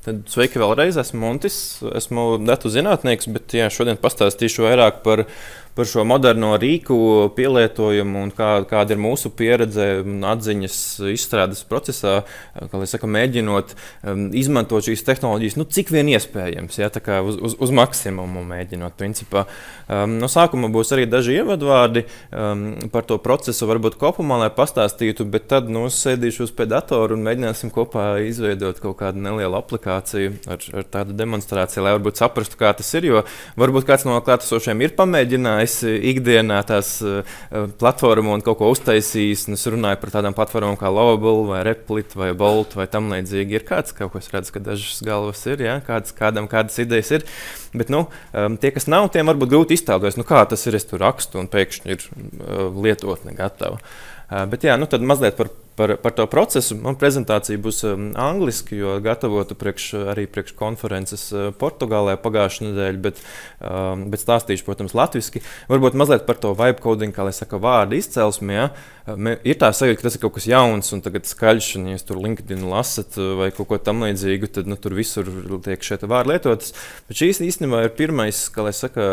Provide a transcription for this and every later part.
Tad sveiki vēlreiz, esmu Montis, esmu datu zinātnieks, bet šodien pastāstīšu vairāk par šo moderno rīku pielietojumu un kāda ir mūsu pieredze un atziņas izstrādes procesā, kā lai saka, mēģinot izmantot šīs tehnoloģijas, cik vien iespējams, tā kā uz maksimumu mēģinot, principā. No sākuma būs arī daži ievadvārdi par to procesu, varbūt kopumā, lai pastāstītu, bet tad, sēdīšos pie datora un mēģināsim kopā izveidot kaut kādu nelielu aplikāciju ar tādu demonstrāciju, lai varbūt saprastu, kā tas ir, jo varbūt kāds no klātesošiem ir pamēģinājis ikdienā tās platformu un kaut ko uztaisījis. Es runāju par tādām platformām kā Lovable vai Replit vai Bolt vai tam līdzīgi. Ir kāds, kaut ko es redzu, ka dažas galvas ir, kādam kādas idejas ir. Bet, tie, kas nav, tiem varbūt grūti iztēloties, kā tas ir, es tur rakstu un pēkšņi ir lietotne gatava. Bet tad mazliet par to procesu. Man prezentācija būs angliski, jo gatavotu arī priekš konferences Portugālē pagājušā nedēļa, bet stāstīšu, protams, latviski. Varbūt mazliet par to vibe coding, kā lai saka, vārdu izcelsmi. Ir tā sajūta, ka tas ir kaut kas jauns un tagad skaļš, un ja jūs tur LinkedIn lasat vai kaut ko tam līdzīgu, tad tur visur tiek šie vārdi lietotas. Bet šīs īstenībā ir pirmais, kā lai saka,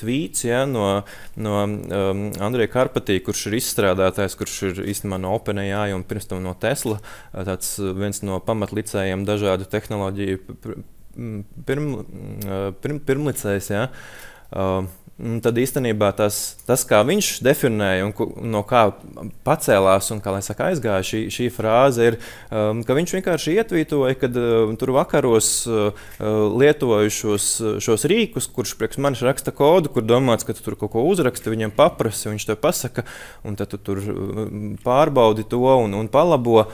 tweets no Andreja Karpatī, kurš ir izstrādātājs, kurš ir īstenībā no OpenAI un pirms tam no Tesla, tāds viens no pamatlicējiem dažādu tehnoloģiju pirmlicējs. Tad īstenībā tas, kā viņš definēja un no kā pacēlās un kā lai saka, aizgāja šī frāze, ir, ka viņš vienkārši ietvītoja, kad tur vakaros lietoju šos rīkus, kurš priekš manis raksta kodu, kur domāts, ka tu tur kaut ko uzraksti, viņam paprasi, viņš tev pasaka, un tad tu tur pārbaudi to un palabo.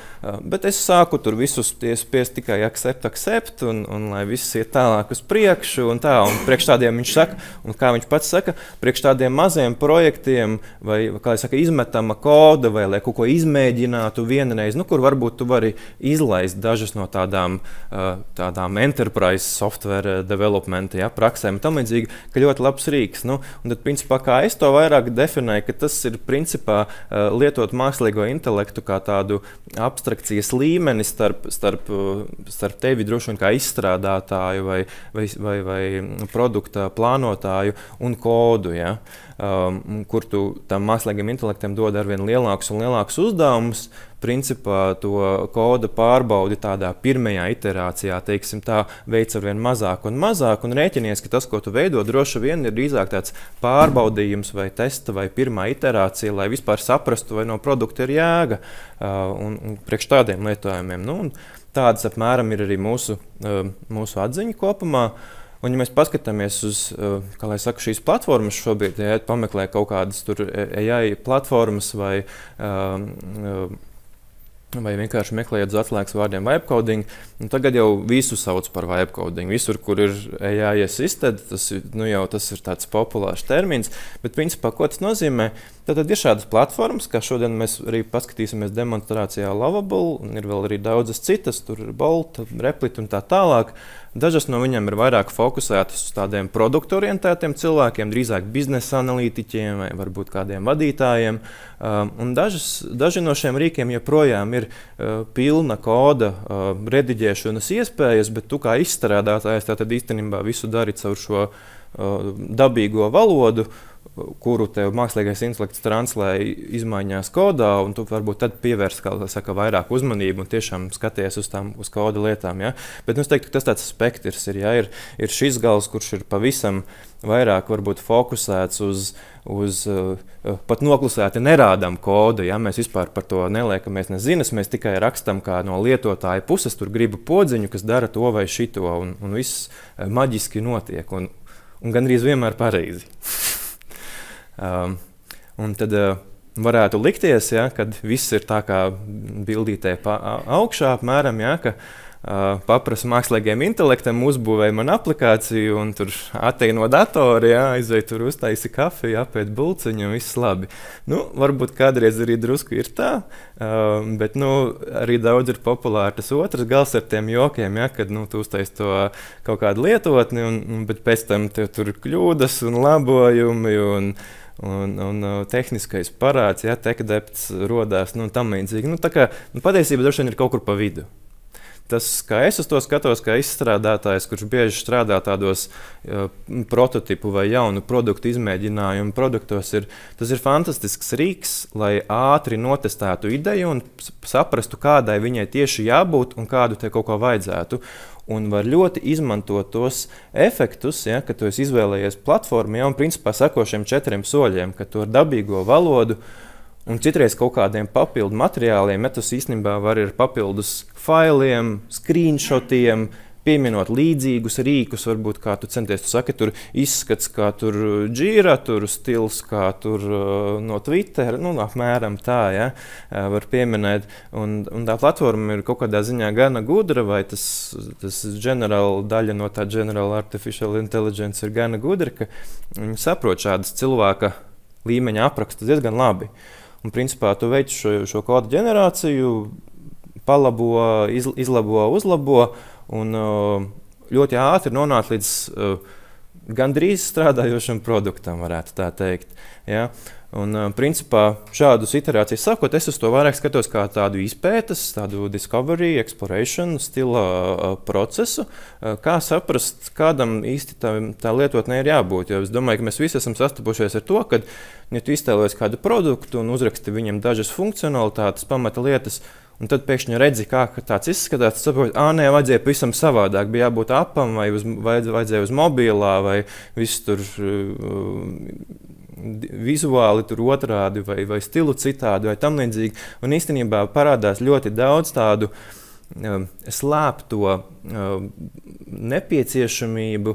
Bet es sāku tur visus spiest tikai accept, un lai viss iet tālāk uz priekšu, un priekš tādiem viņš saka, un kā viņš pats saka, priekš tādiem maziem projektiem vai, kā saka, izmetama koda vai lai kaut ko izmēģinātu vienreiz, kur varbūt tu vari izlaist dažas no tādām enterprise software development praksēm, tam līdzīgi, ka ļoti labs rīks. Un tad, principā, kā es to vairāk definēju, ka tas ir, principā, lietot mākslīgo intelektu kā tādu abstrakcijas līmeni starp tevi droši vien kā izstrādātāju vai produkta plānotāju un kodu, kur tu tam mākslīgam intelektam dod arvien lielākus un lielākus uzdevumus, principā to koda pārbaudi tādā pirmajā iterācijā, teiksim tā, veids arvien mazāk un mazāk, un rēķinies, ka tas, ko tu veido, droši vien ir drīzāk tāds pārbaudījums vai testa vai pirmā iterācija, lai vispār saprastu, vai no produkta ir jēga un priekš tādiem lietojumiem. Tādas apmēram ir arī mūsu atziņa kopumā. Un, ja mēs paskatāmies uz, kā lai saka, šīs platformas šobrīd, pameklē kaut kādas tur AI platformas vai vienkārši meklējot uz atslēgas vārdiem vibe coding, tagad jau visu sauc par vibe coding. Visur, kur ir AI assisted, tas ir tāds populārs termins, bet principā, ko tas nozīmē? Tad ir šādas platformas, kā šodien mēs arī paskatīsimies demonstrācijā Lovable, un ir vēl arī daudzas citas, tur ir Bolt, Replit un tā tālāk. Dažas no viņiem ir vairāk fokusētas uz tādiem produktu orientētiem cilvēkiem, drīzāk biznesa analītiķiem vai varbūt kādiem vadītājiem. Un daži no šiem rīkiem joprojām ir pilna koda rediģēšanas iespējas, bet tu kā izstrādātājs tātad īstenībā visu dari caur šo dabīgo valodu, kuru tev mākslīgais intelekts translē izmaiņās kodā, un tu varbūt tad pievērst, kā saka, vairāk uzmanību un tiešām skaties uz koda lietām. Bet es teiktu, ka tas tāds spektrs ir šis gals, kurš ir pavisam vairāk varbūt fokusēts uz pat noklusēti nerādām kodu. Mēs vispār par to neliekamies nezinas, mēs tikai rakstam kā no lietotāja puses, tur gribu podziņu, kas dara to vai šito, un viss maģiski notiek, un gandrīz vienmēr pareizi. Un tad varētu likties, kad viss ir tā kā bildītē augšā apmēram, ka paprasa mākslīgajam intelektam uzbūvēja man aplikāciju un tur atteja no datora, aizvei tur uztaisi kafiju, apēt bulciņu un viss labi. Varbūt kādreiz arī drusku ir tā, bet arī daudz ir populāri tas otrs gals ar tiem jokiem, kad tu uztaisi to kaut kādu lietotni, bet pēc tam tev tur kļūdas un labojumi un tehniskais parāds, tech debts rodās, tam līdzīgi. Tā kā patiesība droši vien ir kaut kur pa vidu. tas, kā es uz to skatos, kā izstrādātājs, kurš bieži strādā tādos prototipu vai jaunu produktu izmēģinājumu produktos, tas ir fantastisks rīks, lai ātri notestētu ideju un saprastu, kādai viņai tieši jābūt un kādu te kaut ko vajadzētu. Un var ļoti izmantot tos efektus, ja, ka tu esi izvēlējies platformu, ja, un principā seko šiem 4 soļiem, ka tu ar dabīgo valodu un citreiz kaut kādiem papildu materiāliem, ja tas īstenībā var ir papildus failiem, screenshotiem, pieminot līdzīgus rīkus, varbūt kā tu centies, tu saki, tur izskats kā tur Jira, tur stils kā tur no Twitter, nu apmēram tā, ja, var pieminēt. Un tā platforma ir kaut kādā ziņā gana gudra, vai tas daļa no tā General Artificial Intelligence ir gana gudra, ka viņi saprot šādas cilvēka līmeņa aprakstus diezgan labi. Un principā tu veic šo kodu ģenerāciju, palabo, izlabo, uzlabo, un ļoti ātri nonākt līdz gandrīz strādājošam produktam, varētu tā teikt. Ja? Un, principā, šādus iterācijas sakot, es uz to vairāk skatos kā tādu izpētes, tādu discovery, exploration stila procesu, kā saprast, kādam īsti tā lietotnē ir jābūt. Jo es domāju, ka mēs visi esam sastapušies ar to, ka, ja tu iztēlojies kādu produktu un uzraksti viņam dažas funkcionalitātes, pamata lietas, un tad pēkšņi redzi, kā tāds izskatās, tad saproti, nē, vajadzēja pavisam savādāk. Bija jābūt apam, vai vajadzēja uz mobilā, vai viss tur vizuāli tur otrādi, vai stilu citādi, vai tam līdzīgi. Un īstenībā parādās ļoti daudz tādu slēpto nepieciešamību,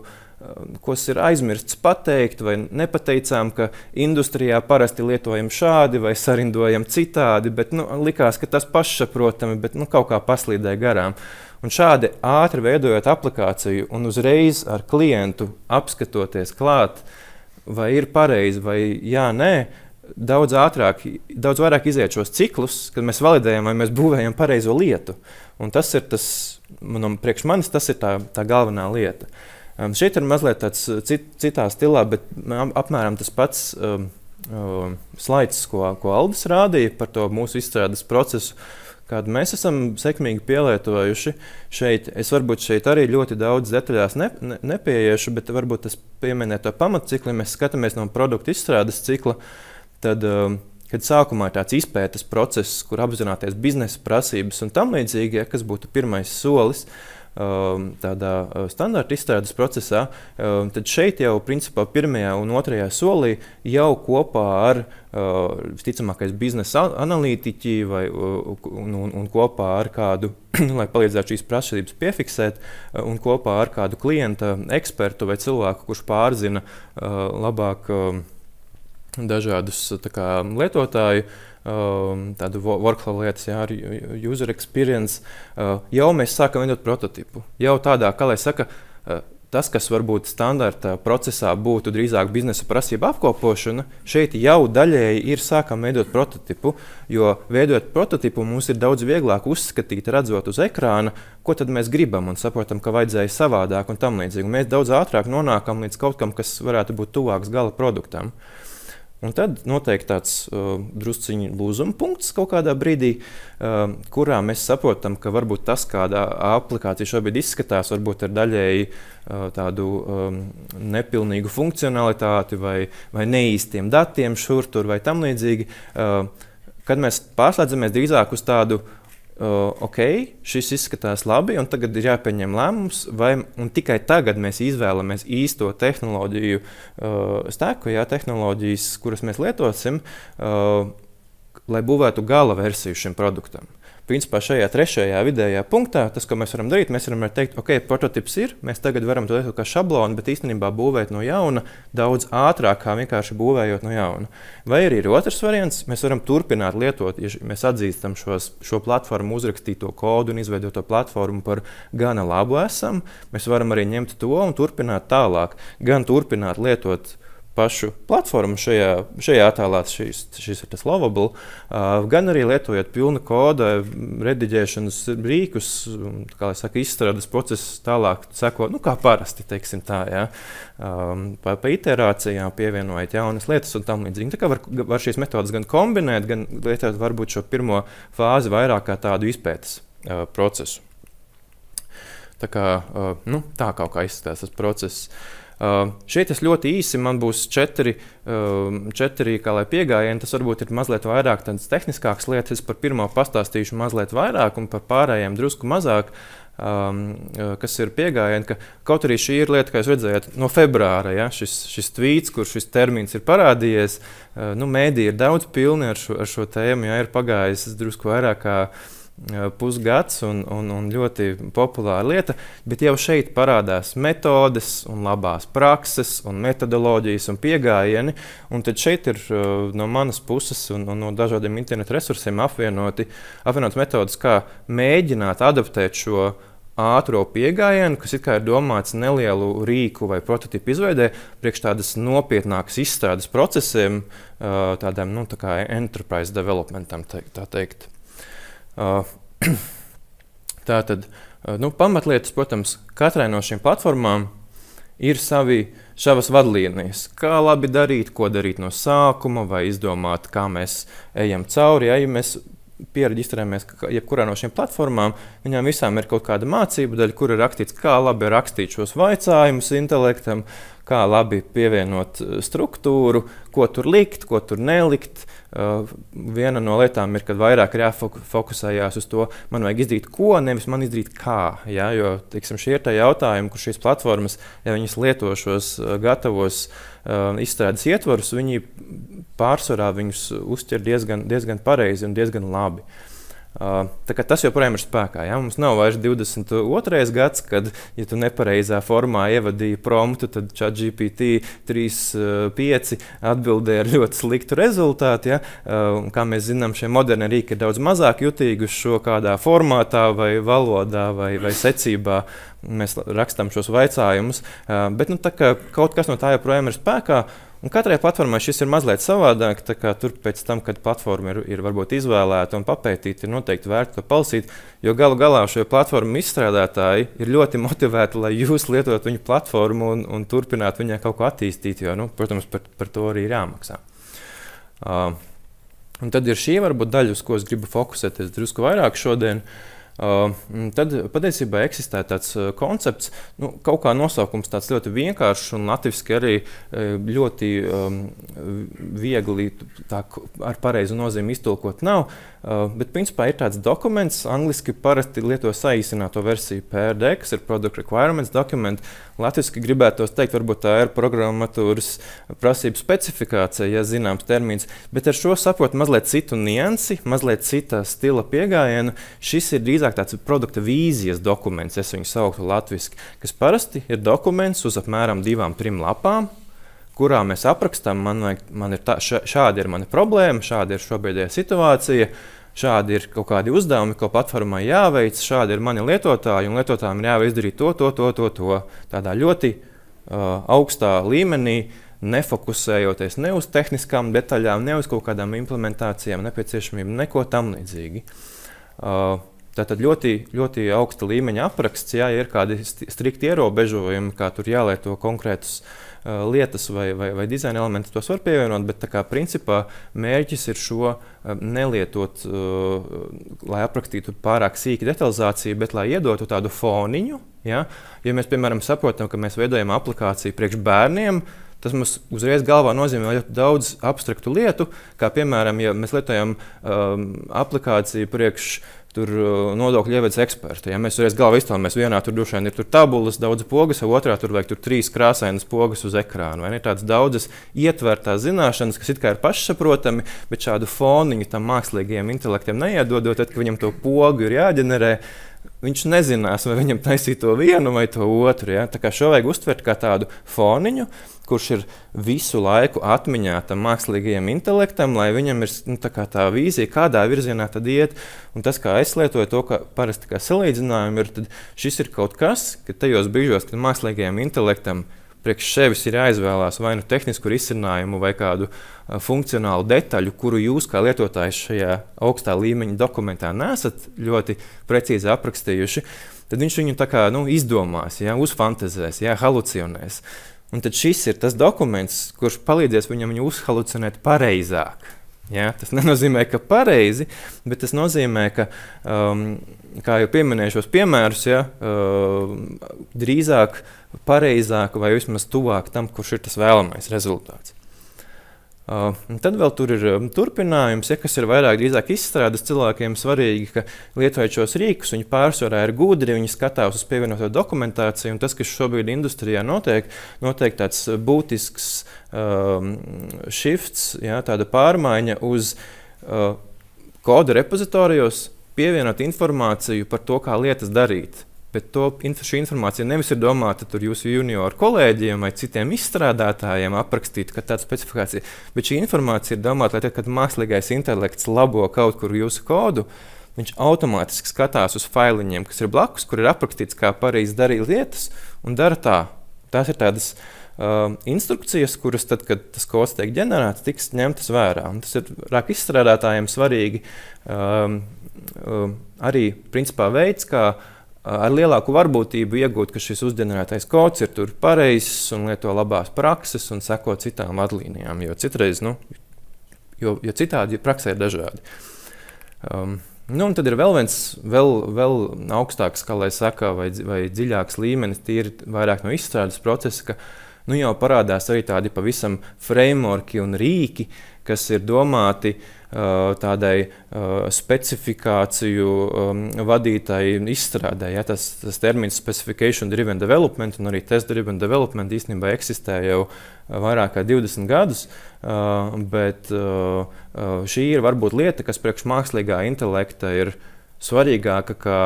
kas ir aizmirsts pateikt, vai nepateicām, ka industrijā parasti lietojam šādi vai sarindojam citādi, bet likās, ka tas pašsaprotami, bet kaut kā paslīdēja garām. Un šādi ātri veidojot aplikāciju un uzreiz ar klientu apskatoties klāt, vai ir pareizi, vai jā, nē, daudz vairāk iziet šos ciklus, kad mēs validējam, vai mēs būvējam pareizo lietu. Un tas ir priekš manis tas ir tā galvenā lieta. Šeit ir mazliet tāds citā stilā, bet apmēram tas pats slaids, ko Aldis rādīja par to mūsu izstrādes procesu, kādu mēs esam sekmīgi pielietojuši. Es varbūt šeit arī ļoti daudz detaļās neieiešu, bet varbūt tas pieminē to pamatciklu, ja mēs skatāmies no produktu izstrādes cikla, tad, kad sākumā ir tāds izpētes process, kur apzināties biznesa prasības un tam līdzīgi, kas būtu pirmais solis, tādā standarta izstrādes procesā, tad šeit jau principā pirmajā un otrajā solī jau kopā ar visticamākais biznesa analītiķi un kopā ar kādu, lai palīdzētu šīs prasības piefiksēt, un kopā ar kādu klienta ekspertu vai cilvēku, kurš pārzina labāk dažādus lietotāju, tādu workflow lietas, jā, ar user experience, jau mēs sākam veidot prototipu. Jau tādā, kā lai saka, tas, kas varbūt standarta procesā būtu drīzāk biznesa prasība apkopošana, šeit jau daļēji ir sākam veidot prototipu, jo veidot prototipu mums ir daudz vieglāk uzskatīt, redzot uz ekrāna, ko tad mēs gribam un saprotam, ka vajadzēja savādāk un tam līdzīgi. Mēs daudz ātrāk nonākam līdz kaut kam, kas varētu būt tuvāks gala produktam. Un tad noteikti tāds drusciņi lūzuma punkts kaut kādā brīdī, kurā mēs saprotam, ka varbūt tas, kādā aplikācija šobrīd izskatās, varbūt ar daļēji tādu nepilnīgu funkcionalitāti vai neīstiem datiem šur tur vai tam līdzīgi, kad mēs pārslēdzamies drīzāk uz tādu ok, šis izskatās labi, un tagad ir jāpieņem lēmums, un tikai tagad mēs izvēlamies īsto tehnoloģiju steku, tehnoloģijas, kuras mēs lietosim, lai būvētu gala versiju šim produktam. Principā šajā trešajā vidējā punktā, tas, ko mēs varam darīt, mēs varam teikt, ok, prototips ir, mēs tagad varam to lietot kā šablonu, bet īstenībā būvēt no jauna daudz ātrāk, kā vienkārši būvējot no jauna. Vai arī ir otrs variants, mēs varam turpināt lietot, ja mēs atzīstam šo platformu uzrakstīto kodu un izveidoto platformu par gana labu esam, mēs varam arī ņemt to un turpināt tālāk, gan turpināt lietot pašu platformu šajā attēlā, šis ir tas lovable, gan arī lietojot pilnu koda, rediģēšanas rīkus, kā lai saka, izstrādes procesus tālāk seko, kā parasti, teiksim tā, ja, pa iterācijām pievienojot jaunas lietas un tam līdzīgi. Tā kā var šīs metodas gan kombinēt, gan lietot varbūt šo pirmo fāzi vairāk kā tādu izpētes procesu. Tā kaut kā izskatās tas process. Šeit es ļoti īsi, man būs četri kā lai piegājieni, tas varbūt ir mazliet vairāk tādas tehniskākas lietas. Es par pirmo pastāstīšu mazliet vairāk un par pārējiem drusku mazāk, kas ir piegājieni, ka kaut arī šī ir lieta, kā jūs redzējāt, no februāra, ja, šis tvīts, kur šis termins ir parādījies, mēdī ir daudz pilni ar šo tēmu, ja, ir pagājis drusku vairāk kā pusgads un ļoti populāra lieta, bet jau šeit parādās metodes un labās prakses un metodoloģijas un piegājieni, un tad šeit ir no manas puses un no dažādiem internetu resursiem apvienotas metodes, kā mēģināt adaptēt šo ātro piegājienu, kas it kā ir domāts nelielu rīku vai prototipu izveidē, priekš tādas nopietnākas izstrādes procesiem, tādām, tā kā enterprise developmentam, tā teikt. Tātad, pamatlietas, protams, katrai no šīm platformām ir savas vadlīnijas. Kā labi darīt, ko darīt no sākuma, vai izdomāt, kā mēs ejam cauri. Ja mēs pieregistrējamies jebkurā no šīm platformām, viņām visām ir kaut kāda mācību daļa, kur ir rakstīts, kā labi rakstīt šos vaicājumus intelektam, kā labi pievienot struktūru, ko tur likt, ko tur nelikt. Viena no lietām ir, kad vairāk ir jāfokusējās uz to, man vajag izdarīt ko, nevis man izdarīt kā. Ja? Jo, teiksim, šie ir tā jautājumi, kur šīs platformas, ja viņas lieto šos gatavos izstrādes ietvarus, viņi pārsvarā viņus uztver diezgan pareizi un diezgan labi. Tas joprojām ir spēkā. Ja? Mums nav vairs 22. gads, kad, ja tu nepareizā formā ievadīji promptu, tad ChatGPT 3.5 atbildēja ar ļoti sliktu rezultātu. Ja? Kā mēs zinām, šie modernie rīki ir daudz mazāk jutīgi uz šo kādā formātā vai valodā vai secībā. Mēs rakstām šos vaicājumus, bet kaut kas no tā joprojām ir spēkā. Un katrai platformai šis ir mazliet savādāk, tur pēc tam, kad platforma ir varbūt izvēlēta un papētīta, ir noteikti vērts to palasīt, jo galu galā šo platformu izstrādātāji ir ļoti motivēti, lai jūs lietotu viņu platformu un turpinātu viņai kaut ko attīstīt, jo, protams, par to arī ir jāmaksā. Un tad ir šī varbūt daļa, uz ko es gribu fokusēties drusku vairāk šodien. Tad patiesībā eksistē tāds koncepts, kaut kā nosaukums tāds ļoti vienkāršs un latviski arī ļoti viegli ar pareizu nozīmi iztulkot nav, bet principā ir tāds dokuments, angliski parasti lieto saīsināto versiju PRD, kas ir Product Requirements Document. Latviski gribētos teikt, varbūt tā ir programmatūras prasību specifikācija, ja zināms termins, bet ar šo saprot mazliet citu niansi, mazliet cita stila piegājienu. Šis ir drīzāk tāds produkta vīzijas dokuments, es viņu sauktu latviski, kas parasti ir dokuments uz apmēram 2-3 lapām, kurā mēs aprakstām, šādi ir mani problēma, šāda ir šobrīdējā situācija, šādi ir kaut kādi uzdevumi, ko platformai jāveic, šādi ir mani lietotāji, un lietotājiem ir jāizdarīt to. Tādā ļoti augstā līmenī, nefokusējoties ne uz tehniskām detaļām, ne uz kaut kādām implementācijām, nepieciešamību, neko tam līdzīgi. Tātad ļoti, ļoti augsta līmeņa apraksts, ja ir kādi strikti ierobežojumi, kā tur jālieto konkrētas lietas vai dizaina elementi, tos var pievienot, bet principā mērķis ir šo nelietot, lai aprakstītu pārāk sīki detalizāciju, bet lai iedotu tādu foniņu. Ja, mēs, piemēram, saprotam, ka mēs veidojam aplikāciju priekš bērniem, tas mums uzreiz galvā nozīmē ļoti daudz abstraktu lietu, kā piemēram, ja mēs lietojam aplikāciju priekš nodokļu ievedes eksperti. Ja mēs uzreiz galvā iztēlamies, vienā tur droši vien ir tabulas, daudz pogas, otrā tur vajag 3 krāsainas pogas uz ekrānu. Ir tādas daudzas ietvērtās zināšanas, kas it kā ir pašsaprotami, bet šādu foniņu tam mākslīgajam intelektam neiedodot, tad, kad viņam to pogu ir jāģenerē, viņš nezinās, vai viņam taisīt to vienu vai to otru. Ja? Tā kā šo vajag uztvert kā tādu foniņu, kurš ir visu laiku atmiņā tam mākslīgajam intelektam, lai viņam ir tā vīzija, kādā virzienā tad iet. Un tas, kā es lietoju to, ka parasti kā salīdzinājumu ir, tad šis ir kaut kas, ka tajos brīžos, kad mākslīgajam intelektam priekš sevis ir jāizvēlās vai nu tehnisku risinājumu vai kādu funkcionālu detaļu, kuru jūs kā lietotājs šajā augstā līmeņa dokumentā nesat ļoti precīzi aprakstījuši, tad viņš viņu tā kā izdomās, ja, uzfantazēs, ja, halucionēs. Un tad šis ir tas dokuments, kurš palīdzēs viņam viņu uzhalucinēt pareizāk. Ja? Tas nenozīmē, ka pareizi, bet tas nozīmē, ka, kā jau pieminēju šos piemērus, ja, drīzāk, pareizāk vai vismaz tuvāk tam, kurš ir tas vēlamais rezultāts. Tad vēl tur ir turpinājums, ja, kas ir drīzāk izstrādes cilvēkiem svarīgi, ka lietojot šos rīkus, viņi pārsvarā ir gudri, viņi skatās uz pievienoto dokumentāciju, un tas, kas šobrīd industrijā notiek tāds būtisks shifts, ja, tāda pārmaiņa uz kodu repozitorijos pievienot informāciju par to, kā lietas darīt. Bet šī informācija nevis ir domāta jūsu junioru kolēģiem vai citiem izstrādātājiem aprakstīt, ka tāda specifikācija, bet šī informācija ir domāta, lai tad, kad mākslīgais intelekts labo kaut kur jūsu kodu, viņš automātiski skatās uz failiņiem, kas ir blakus, kur ir aprakstīts, kā pareizi darīt lietas, un dara tā. Tās ir tādas instrukcijas, kuras tad, kad tas kods tiek ģenerēts, tiks ņemtas vērā. Un tas ir izstrādātājiem svarīgi arī principā veids, kā ar lielāku varbūtību iegūt, ka šis uzģenerētais kods ir tur pareizs un lieto labās prakses un seko citām vadlīnijām, jo citreiz, jo citādi praksē ir dažādi. Un tad ir vēl viens vēl augstāks, kā lai saka, vai dziļāks līmenis, tīri vairāk no izstrādes procesa, ka jau parādās arī tādi pavisam frameworki un rīki, kas ir domāti tādai specifikāciju vadītāji izstrādē. Ja, tas termins specification driven development un arī test driven development īstenībā eksistē jau vairāk kā 20 gadus, bet šī ir varbūt lieta, kas priekš mākslīgā intelekta ir svarīgāka kā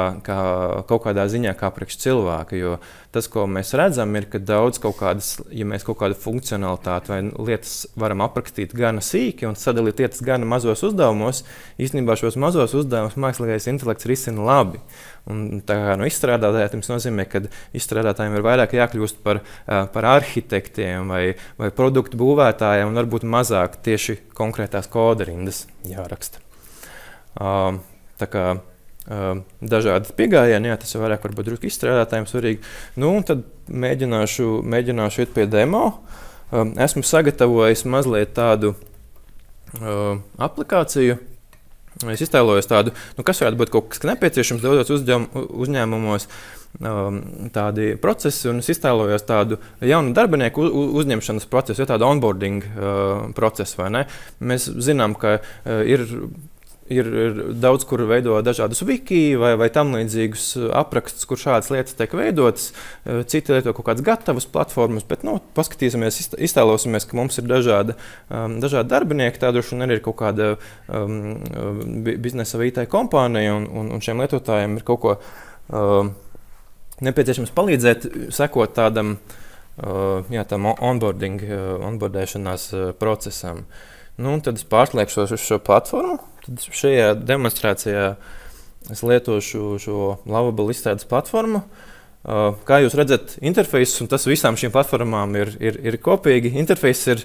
kaut kādā ziņā kā priekš cilvēka, jo tas, ko mēs redzam, ir, ka daudz ja mēs kaut kādu funkcionalitāti vai lietas varam aprakstīt gana sīki un sadalīt lietas gana mazos uzdevumos, īstenībā šos mazos uzdevumus mākslīgais intelekts risina labi. Un tā kā izstrādātājiem tas nozīmē, ka izstrādātājiem ir vairāk jākļūst par arhitektiem vai produktu būvētājiem un varbūt mazāk tieši konkrētās kodarindas jāraksta. Tā kā dažādi pieejami, tas ir vairāk varbūt drusku izstrādātājiem svarīgi. Tad mēģināšu iet pie demo. Esmu sagatavojis mazliet tādu aplikāciju. Es iztēlojos tādu, kas varētu būt kaut kas nepieciešams daudzos uzņēmumos, tādi procesi, un es iztēlojos tādu jaunu darbinieku uzņemšanas procesu, tādu onboarding procesu, vai ne? Mēs zinām, ka ir daudz, kur veido dažādus wiki vai tam līdzīgus aprakstus, kur šādas lietas tiek veidotas. Citi lieto kaut kādas gatavas platformas, bet paskatīsimies, iztēlosimies, ka mums ir dažādi darbinieki, tāduši un arī ir kaut kāda biznesa vai IT kompānija, un šiem lietotājiem ir kaut ko nepieciešams palīdzēt, sekot tādam onboardēšanās procesam. Tad es pārslēgšos uz šo platformu. Tad šajā demonstrācijā es lietošu šo Lovable izstrādes platformu. Kā jūs redzat, interfejs, un tas visām šīm platformām ir kopīgi. Interfejs ir,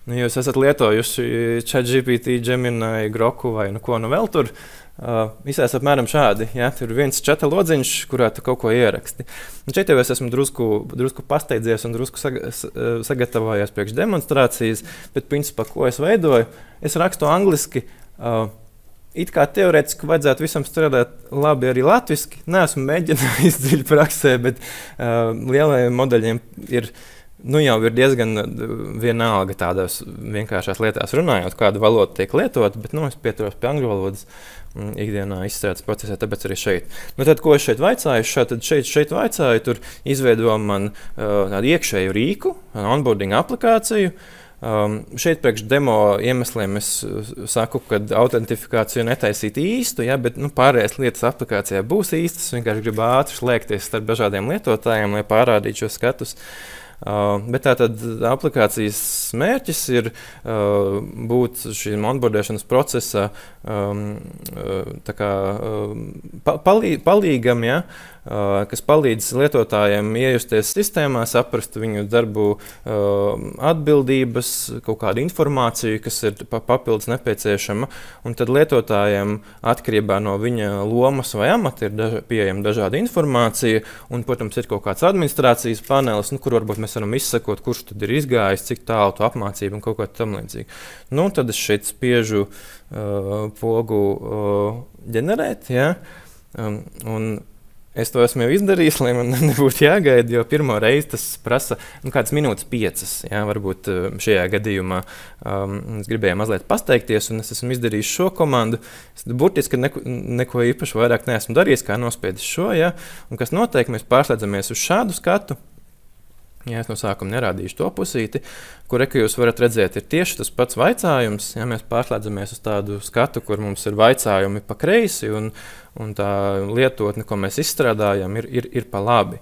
jūs esat lietojuši ChatGPT, Gemini, Groku vai ko vēl tur. Visās apmēram šādi. Ja? Tur ir viens čata lodziņš, kurā tu kaut ko ieraksti. Un šeit jau es esmu drusku pasteidzies un drusku sagatavojies priekš demonstrācijas, bet principā, ko es veidoju, es rakstu angliski. It kā teorētiski vajadzētu visam strādāt labi arī latviski. Neesmu mēģinājis dziļi praksē, bet lielajiem modeļiem jau ir diezgan vienalga tādās vienkāršās lietās runājot, kādu valodu tiek lietot, bet es pieturos pie angļu valodas ikdienā izstrādes procesā, tāpēc arī šeit. Tad, ko es šeit vaicāju? Šeit vaicāju, tur izveido man tādu iekšēju rīku, onboarding aplikāciju. Šeit priekš demo iemesliem es saku, ka autentifikāciju netaisīt īstu, ja, bet pārējās lietas aplikācijā būs īstas. Vienkārši gribu ātri slēgties starp dažādiem lietotājiem, lai pārādītu šos skatus. Bet tātad aplikācijas mērķis ir būt šīm onboardēšanas procesa palīgam, ja, kas palīdz lietotājiem iejusties sistēmā, saprast viņu darbu atbildības, kaut kādu informāciju, kas ir papildus nepieciešama. Un tad lietotājiem atkarībā no viņa lomas vai amata ir pieejama dažāda informācija. Un, protams, ir kaut kāds administrācijas panelis, kur varbūt mēs varam izsekot, kurš tad ir izgājis, cik tālu tu apmācība un kaut kā tam līdzīgi. Nu, tad es šeit spiežu pogu ģenerēt, ja? Un es to esmu jau izdarījis, lai man nebūtu jāgaida, jo pirmo reizi tas prasa kādas minūtes 5. Ja? Varbūt šajā gadījumā es gribēju mazliet pasteikties, un es esmu izdarījis šo komandu. Es burtiski neko īpaši vairāk neesmu darījis, kā nospiedis šo. Ja? Un kas notiek, mēs pārslēdzamies uz šādu skatu. Ja, es no sākuma nerādīšu to pusīti, kur jūs varat redzēt, ir tieši tas pats vaicājums. Ja, mēs pārslēdzamies uz tādu skatu, kur mums ir vaicājumi pa kreisi, un tā lietotne, ko mēs izstrādājam, ir pa labi.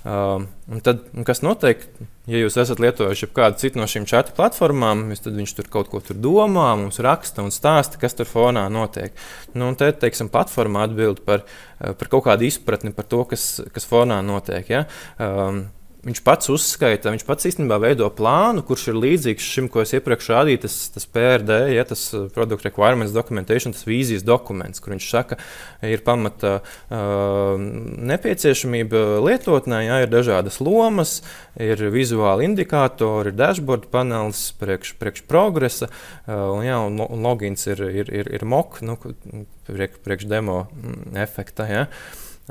Un tad, kas notiek, ja jūs esat lietojuši kādu citu no šīm čatu platformām, tad viņš tur kaut ko tur domā, mums raksta un stāsta, kas tur fonā notiek. Nu, un te, teiksim, platforma atbild par kaut kādu izpratni par to, kas fonā notiek. Ja? Viņš pats uzskaita, viņš pats īstenībā veido plānu, kurš ir līdzīgs šim, ko es iepriekš rādīju, tas PRD, ja, tas Product Requirements Documentation, tas vīzijas dokuments, kur viņš saka, ir pamata nepieciešamība lietotnē, ja, ir dažādas lomas, ir vizuāli indikātori, ir dashboard panelis priekš progresa, un logins ir mock, priekš demo efekta. Ja.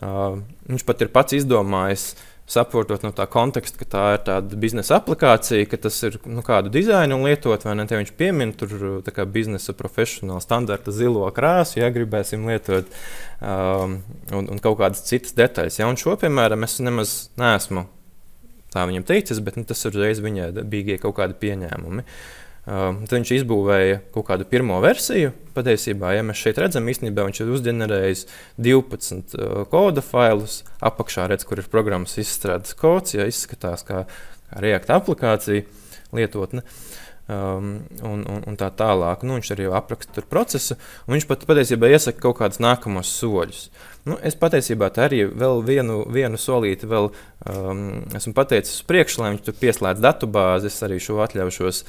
Viņš pat ir pats izdomājis, saprotot no tā konteksta, ka tā ir tāda biznesa aplikācija, ka tas ir kādu dizainu lietot, vai ne, te viņš piemin tur tā kā biznesa profesionāla standarta zilo krāsu, ja gribēsim lietot, un kaut kādas citas detaļas. Ja, un šo, piemēram, es nemaz neesmu tā viņam teicis, bet tas uzreiz viņai bija kaut kādi pieņēmumi. Tad viņš izbūvēja kaut kādu pirmo versiju. Patiesībā, ja mēs šeit redzam, īstenībā viņš ir uzģenerējis 12 koda failus. Apakšā redz, kur ir programmas izstrādes kods, ja izskatās kā React aplikācija lietotne. Un tā tālāk. Nu, viņš arī apraksta tur procesu, un viņš patiesībā iesaka kaut kādus nākamos soļus. Nu, es patiesībā tā arī vēl vienu solīti vēl esmu pateicis uz priekšu, lai viņš tur pieslēdz datubāzi. Es arī šo atļaušos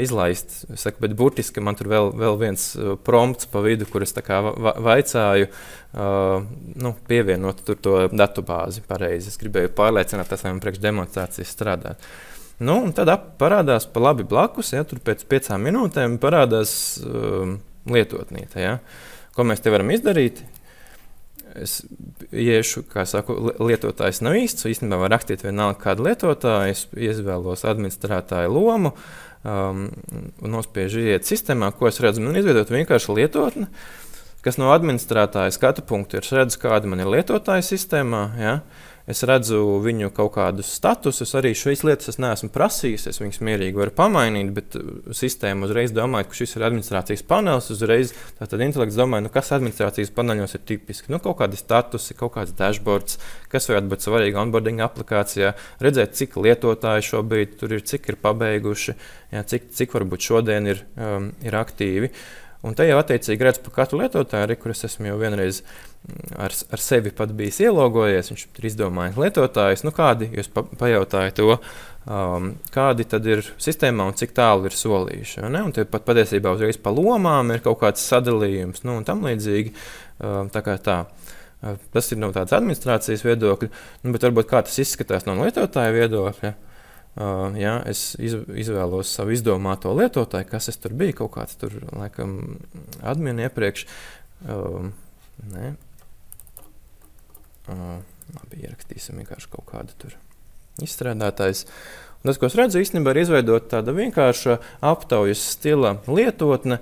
izlaist. Es saku, bet burtiski man tur vēl viens prompts pa vidu, kur es tā kā vaicāju pievienot tur to datubāzi pareizi. Es gribēju pārliecināties, lai man priekš demonstrācijas strādāt. Nu, un tad parādās pa labi blakus, ja, tur pēc 5 minūtēm parādās lietotnīte. Ja. Ko mēs te varam izdarīt? Es iešu, kā saku, lietotājs nav īsts, īstenībā var rakstīt vienalga kādu lietotāju, es izvēlos administrētāju lomu, un nospiežu iet sistēmā, ko es redzu, man izveidot vienkārši lietotni, kas no administrētāja skatu punktu ir redzu, kāda man ir lietotāja sistēmā, ja. Es redzu viņu kaut kādus statusus, arī šīs lietas es neesmu prasījis, es viņus mierīgi varu pamainīt, bet sistēma uzreiz domāja, ka šis ir administrācijas panelis, uzreiz tātad intelekts domāja, kas administrācijas paneļos ir tipiski. Kaut kādi statusi, kaut kāds dashboards, kas varētu būt svarīgi onboarding aplikācijā, redzēt, cik lietotāji šobrīd tur ir, cik ir pabeiguši, ja, cik varbūt šodien ir aktīvi. Un te jau attiecīgi redz par katru lietotāju, kur es esmu jau vienreiz ar sevi pat bijis ielogojies, viņš ir izdomājis lietotājus, kādi, jūs pajautājat to, kādi tad ir sistēmā un cik tālu ir solījuši. Ja, un te pat patiesībā uzreiz pa lomām ir kaut kāds sadalījums, un tam līdzīgi, tā kā tā. Tas ir no tādas administrācijas viedokļa, bet varbūt kā tas izskatās no lietotāja viedokļa. Ja, es izvēlos savu izdomāto lietotāju, kas es tur biju, kaut kāds tur, laikam, admini iepriekš. Nē. Labi, ierakstīsim vienkārši kaut kādu tur izstrādātājs. Un tas, ko es redzu, īstenībā ir izveidot tāda vienkārša aptaujas stila lietotne,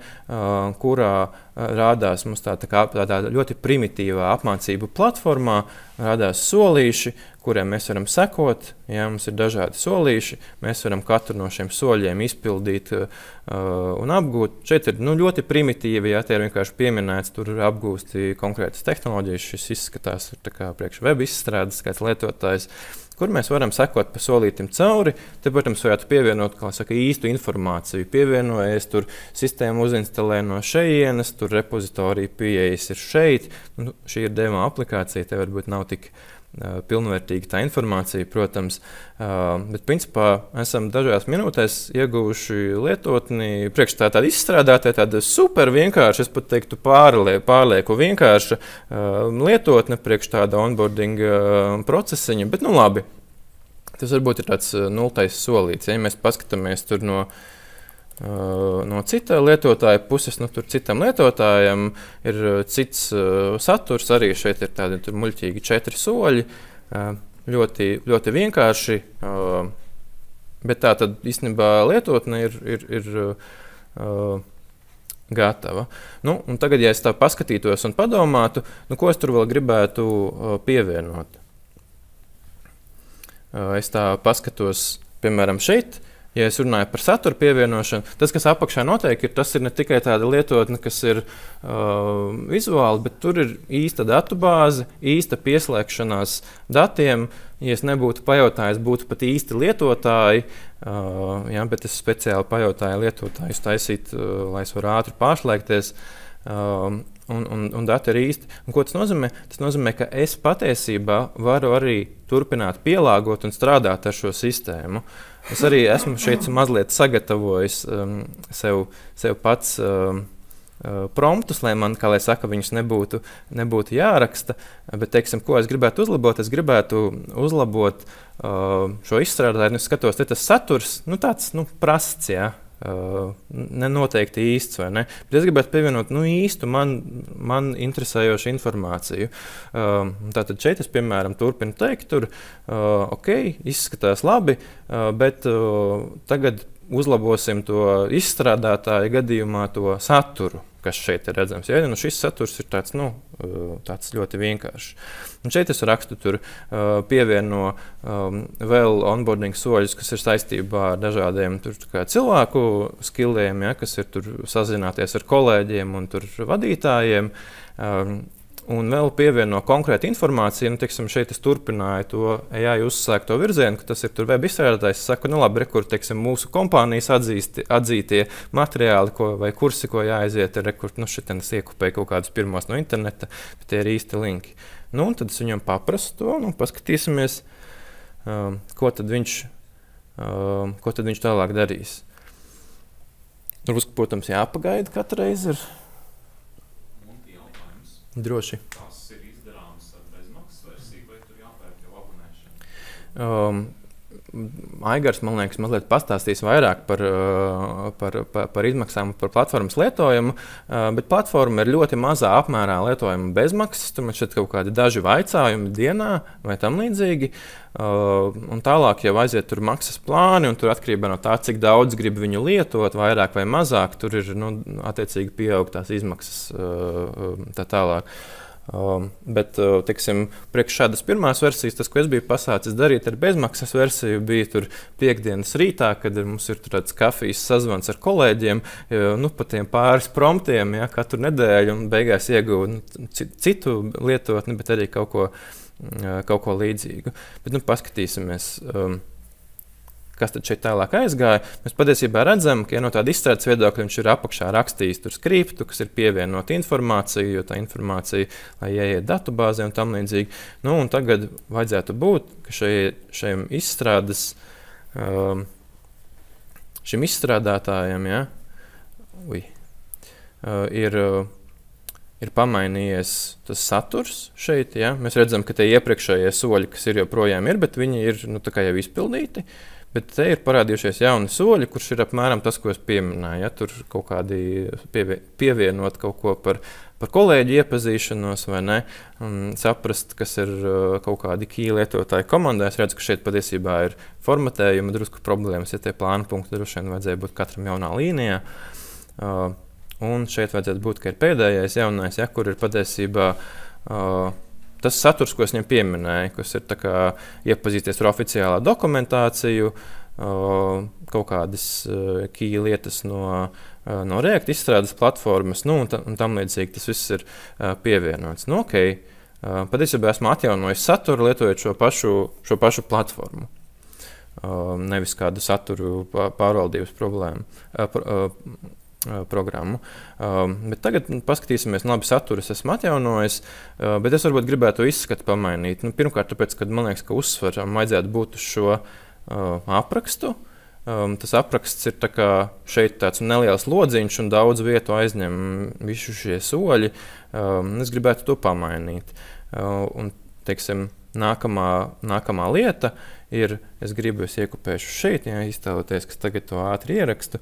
kurā rādās mums tādā ļoti primitīvā apmācību platformā, rādās solīši, kuriem mēs varam sekot. Ja, mums ir dažādi solīši, mēs varam katru no šiem soļiem izpildīt un apgūt. Šeit ir ļoti primitīvi, ja tie ir vienkārši pieminēts, tur apgūsti konkrētas tehnoloģijas. Šis izskatās tā kā priekš web izstrādes kāds lietotājs, kur mēs varam sekot pa solītim cauri. Te, protams, varētu pievienot, kā saka, īstu informāciju. Pievienojies, tur sistēmu uzinstalē no šejienes, tur repozitorija pieejas ir šeit. Šī ir demo aplikācija, te varbūt nav tik pilnvērtīga tā informācija, protams, bet principā esam dažās minūtēs ieguvuši lietotni priekš tāda izstrādātāja, tāda super vienkārša, es pat teiktu pārlieku vienkārša lietotne priekš tāda onboarding procesiņa, bet nu labi. Tas varbūt ir tāds nultais solīts, ja mēs paskatāmies tur no cita lietotāja puses, tur citam lietotājam ir cits saturs, arī šeit ir tādi muļķīgi 4 soļi, ļoti, ļoti vienkārši, bet tā tad īstenībā lietotne ir gatava. Un tagad, ja es tā paskatītos un padomātu, ko es tur vēl gribētu pievienot. Es tā paskatos, piemēram, šeit, ja es runāju par satura pievienošanu, tas, kas apakšā notiek, tas ir ne tikai tāda lietotne, kas ir vizuāli, bet tur ir īsta datubāze, īsta pieslēgšanās datiem. Ja es nebūtu pajautājis, būtu pat īsti lietotāji, bet es speciāli pajautāju lietotājus taisīt, lai es varu ātri pārslēgties. Un dati ir īsti. Un ko tas nozīmē? Tas nozīmē, ka es patiesībā varu arī turpināt pielāgot un strādāt ar šo sistēmu. Es arī esmu šeit mazliet sagatavojis sev pats promptus, lai man, kā lai saka, viņus nebūtu jāraksta. Bet, teiksim, ko es gribētu uzlabot? Es gribētu uzlabot šo izstrādājumu. Es skatos, te tas saturs, tāds prasts, jā. Nenoteikti īsts, vai ne? Bet es gribētu pievienot īstu man interesējošu informāciju. Tātad šeit es, piemēram, turpinu teikt, ok, izskatās labi, bet tagad uzlabosim to izstrādātāja gadījumā to saturu, kas šeit ir redzams. Ja, šis saturs ir tāds ļoti vienkāršs. Un šeit es rakstu pievieno vēl onboarding soļus, kas ir saistībā ar dažādiem cilvēku skilliem, ja, kas ir sazināties ar kolēģiem un vadītājiem. Un vēl pievieno konkrētu informāciju. Teiksim, šeit es turpināju to AI uzsākto virzienu, ka tas ir web izstrādātājs. Es saku, labi, kur mūsu kompānijas atzītie materiāli vai kursi, ko jāaiziet, ir šitien es iekupēju kaut kādus pirmos no interneta, bet tie ir īsti linki. Un tad es viņam paprasu to, paskatīsimies, ko tad viņš tālāk darīs. Protams, jāpagaida katru reizi ir. Droši. Tas ir izdarāms ar bezmaksas versiju, vai tur jāpērk jau abonēšanu? Aigars, man liekas, mazliet pastāstīs vairāk par izmaksām, par platformas lietojumu, bet platforma ir ļoti mazā apmērā lietojama bezmaksas. Tur man šeit kaut kādi daži vaicājumi dienā vai tam līdzīgi. Un tālāk jau aiziet tur maksas plāni, un tur atkarībā no tā, cik daudz grib viņu lietot, vairāk vai mazāk, tur ir attiecīgi pieaug tās izmaksas tā tālāk. Bet, teiksim, priekš šādas pirmās versijas, tas, ko es biju pasācis darīt ar bezmaksas versiju, bija tur piekdienas rītā, kad mums ir tāds kafijas sazvans ar kolēģiem, pa tiem pāris promptiem, ja, katru nedēļu, un beigās ieguvu citu lietotni, bet arī kaut ko līdzīgu. Bet, paskatīsimies, kas tad šeit tālāk aizgāja. Mēs patiesībā redzam, ka no tāda izstrādes viedokļa viņš ir apakšā rakstījis tur skriptu, kas ir pievienota informācija, jo tā informācija, lai ieiet datubāzē un tam līdzīgi. Un tagad vajadzētu būt, ka šim izstrādātājam, ja, ir pamainījies tas saturs šeit. Ja. Mēs redzam, ka tie iepriekšējie soļi, kas ir joprojām ir, bet viņi ir jau izpildīti. Bet te ir parādījušies jauni soļi, kurš ir apmēram tas, ko es pieminēju. Ja, tur kaut kādi pievienot kaut ko par kolēģi iepazīšanos vai ne, un saprast, kas ir kaut kādi key lietotāji komandā. Es redzu, ka šeit patiesībā ir formatējuma drusku problēmas, ja tie plāna punkti droši vien vajadzēja būt katram jaunā līnijā. Un šeit vajadzētu būt, ka ir pēdējais jaunais, ja, kur ir patiesībā tas saturs, ko es viņam pieminēju, kas ir iepazīties ar oficiālā dokumentāciju, kaut kādas key lietas no React izstrādes platformas, un tam līdzīgi tas viss ir pievienots. Okay. Patiesībā esmu atjaunojis saturu, lietojot šo pašu platformu. Nevis kādu saturu pārvaldības problēmu. programmu. Bet tagad paskatīsimies, labi, saturs esmu atjaunojis, bet es varbūt gribētu to izskatu pamainīt. Pirmkārt, tāpēc, ka man liekas, ka uzsvaram vajadzētu būt uz šo aprakstu. Tas apraksts ir šeit tāds neliels lodziņš un daudz vietu aizņem visu šie soļi. Es gribētu to pamainīt. Un, teiksim, nākamā lieta ir, es iekopēšu šeit, iztēloties, ka tagad to ātri ierakstu.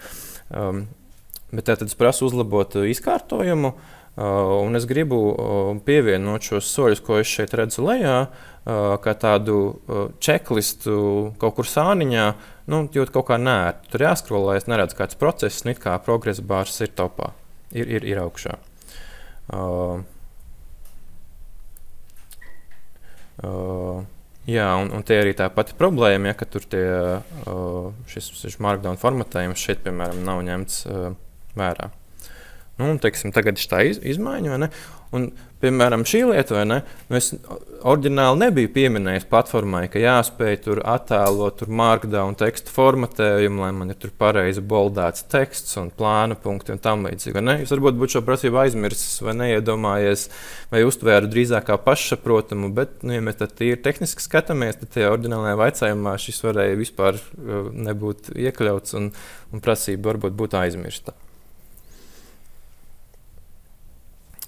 Bet tātad es prasu uzlabot izkārtojumu, un es gribu pievienot šos soļus, ko es šeit redzu lejā, kā tādu checklistu kaut kur sāniņā, jūt kaut kā nērti. Tur jāskrolē, es neredzu kāds process, un it kā progresa bārs ir topā, ir augšā. Jā, un tie arī tā pati problēma, ka tur šis markdown formatējums šeit, piemēram, nav ņemts vērā. Teiksim, tagad ir tā izmaiņa, vai ne? Un, piemēram, šī lieta, vai ne? Es oriģināli nebiju pieminējis platformai, ka jāspēj tur attēlot tur markdown tekstu formatējumu, lai man ir tur pareizi boldēts teksts un plāna punkti un tam līdzīgi, vai ne? Jūs varbūt būtu šo prasību aizmirsis vai neiedomājies vai uztvēru drīzāk kā pašsaprotamu, bet, ja mēs tad tīri tehniski skatāmies, tad tajā oriģinālajā vaicājumā šis varēja vispār nebūt iekļauts un prasība varbūt būtu aizmirsta.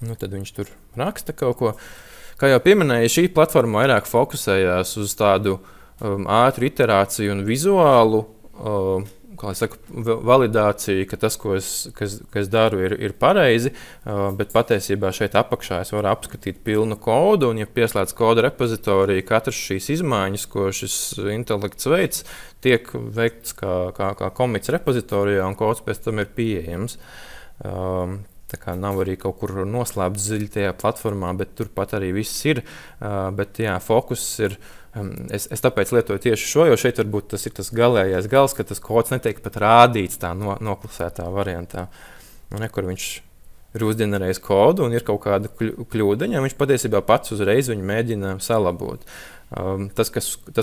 Tad viņš tur raksta kaut ko. Kā jau pieminēju, šī platforma vairāk fokusējās uz tādu ātru iterāciju un vizuālu validāciju, ka tas, ko es daru, ir pareizi, bet patiesībā šeit apakšā es varu apskatīt pilnu kodu, un, ja pieslēdz kodu repozitoriju, katras šīs izmaiņas, ko šis intelekts veids, tiek veikts kā commits repozitorijā, un kods pēc tam ir pieejams. Tā kā nav arī kaut kur noslēpts dziļi tajā platformā, bet turpat arī viss ir. Bet jā, fokus ir, es tāpēc lietoju tieši šo, jo šeit varbūt tas ir tas galējais gals, ka tas kods netiek pat rādīts tā noklusētā variantā. Kur viņš ir uzģenerējis kodu un ir kaut kāda kļūdaņa, viņš patiesībā pats uzreiz viņu mēģina salabot. Tas,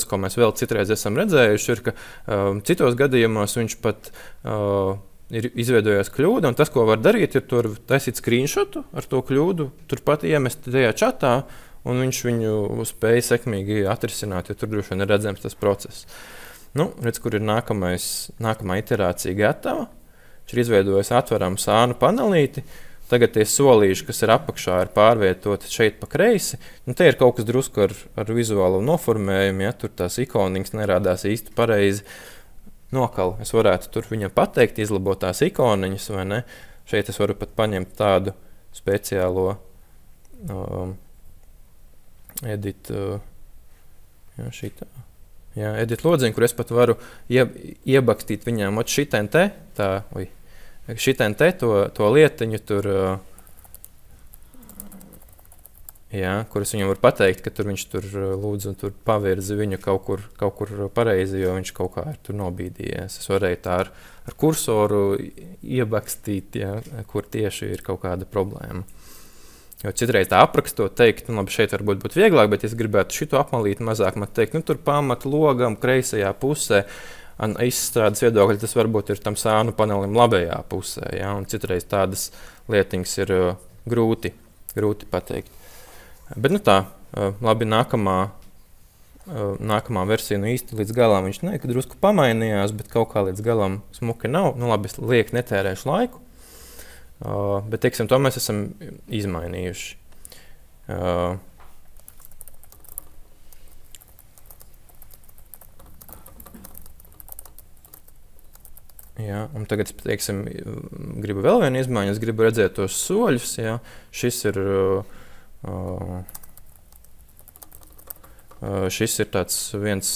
ko mēs vēl citreiz esam redzējuši, ir, ka citos gadījumos viņš pat ir izveidojās kļūda, un tas, ko var darīt, ir tur taisīt screenshotu ar to kļūdu, turpat iemest tajā čatā, un viņš viņu spēja sekmīgi atrisināt, jo tur droši vien ir redzams tas process. Redz, kur ir nākamā iterācija gatava. Viņš ir izveidojis atveramu sānu panelīti. Tagad tie solīši, kas ir apakšā, ir pārvietoti šeit pa kreisi. Te ir kaut kas drusku ar vizuālo noformējumu, ja tur tās ikoniņas nerādās īsti pareizi. Nokal. Es varētu tur viņam pateikt, izlabot tās ikoniņas, vai ne? Šeit es varu pat paņemt tādu speciālo edit lodziņu, kur es pat varu iebakstīt viņām šitien te to lietiņu tur, kur es viņam varu pateikt, ka viņš tur lūdzu un tur pavirzi viņu kaut kur pareizi, jo viņš kaut kā ir tur nobīdījies. Es varēju tā ar kursoru iebakstīt, kur tieši ir kaut kāda problēma. Jo citreiz tā aprakstot teikt, labi, šeit varbūt būtu vieglāk, bet es gribētu šito apmalīt mazāk, man teikt, tur pamat logam kreisajā pusē, un izstrādes viedokļi tas varbūt ir tam sānu panelim labajā pusē, un citreiz tādas lietiņas ir grūti pateikt. Bet labi, nākamā versija īsti līdz galam viņš drusku pamainījās, bet kaut kā līdz galam smuki nav. Labi, es lieki netērēšu laiku, bet, teiksim, to mēs esam izmainījuši. Un tagad, teiksim, gribu vēl vienu izmaiņu, es gribu redzēt tos soļus, šis ir... Šis ir tāds viens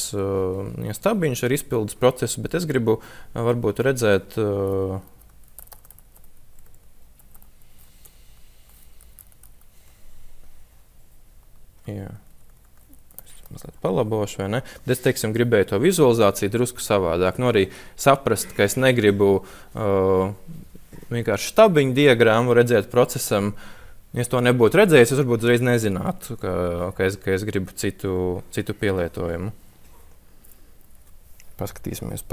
stabiņš ar izpildes procesu, bet es gribu varbūt redzēt mazliet palabošu, vai ne? Bet es, teiksim, gribēju to vizualizāciju drusku savādāk. Arī saprast, ka es negribu vienkārši stabiņu diagrammu redzēt procesam. Ja es to nebūtu redzējis, es varbūt uzreiz nezinātu, ka es gribu citu pielietojumu. paskatīsimies,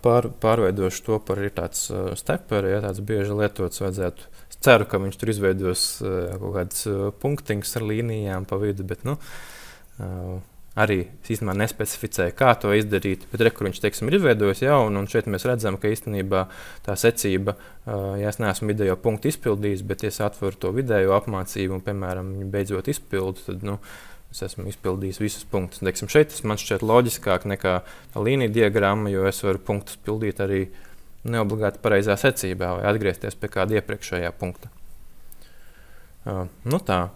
pārveidošu to par ir tāds steperi, ja tāds bieži lietots vajadzētu. Es ceru, ka viņš tur izveidos kaut kāds punktiņus ar līnijām pa vidu, bet, arī īstenībā nespecificēja, kā to izdarīt, bet kur viņš, teiksim, ir izveidojis jaunu, un šeit mēs redzam, ka īstenībā tā secība, ja es neesmu vidējo punktu izpildījis, bet ja es atveru to vidējo apmācību un, piemēram, beidzot izpildu, tad, es esmu izpildījis visus punktus. Teiksim, šeit tas man šķiet loģiskāk nekā tā līnija diagramma, jo es varu punktus pildīt arī neobligāti pareizā secībā vai atgriezties pie kāda iepriekšējā punkta. Tā.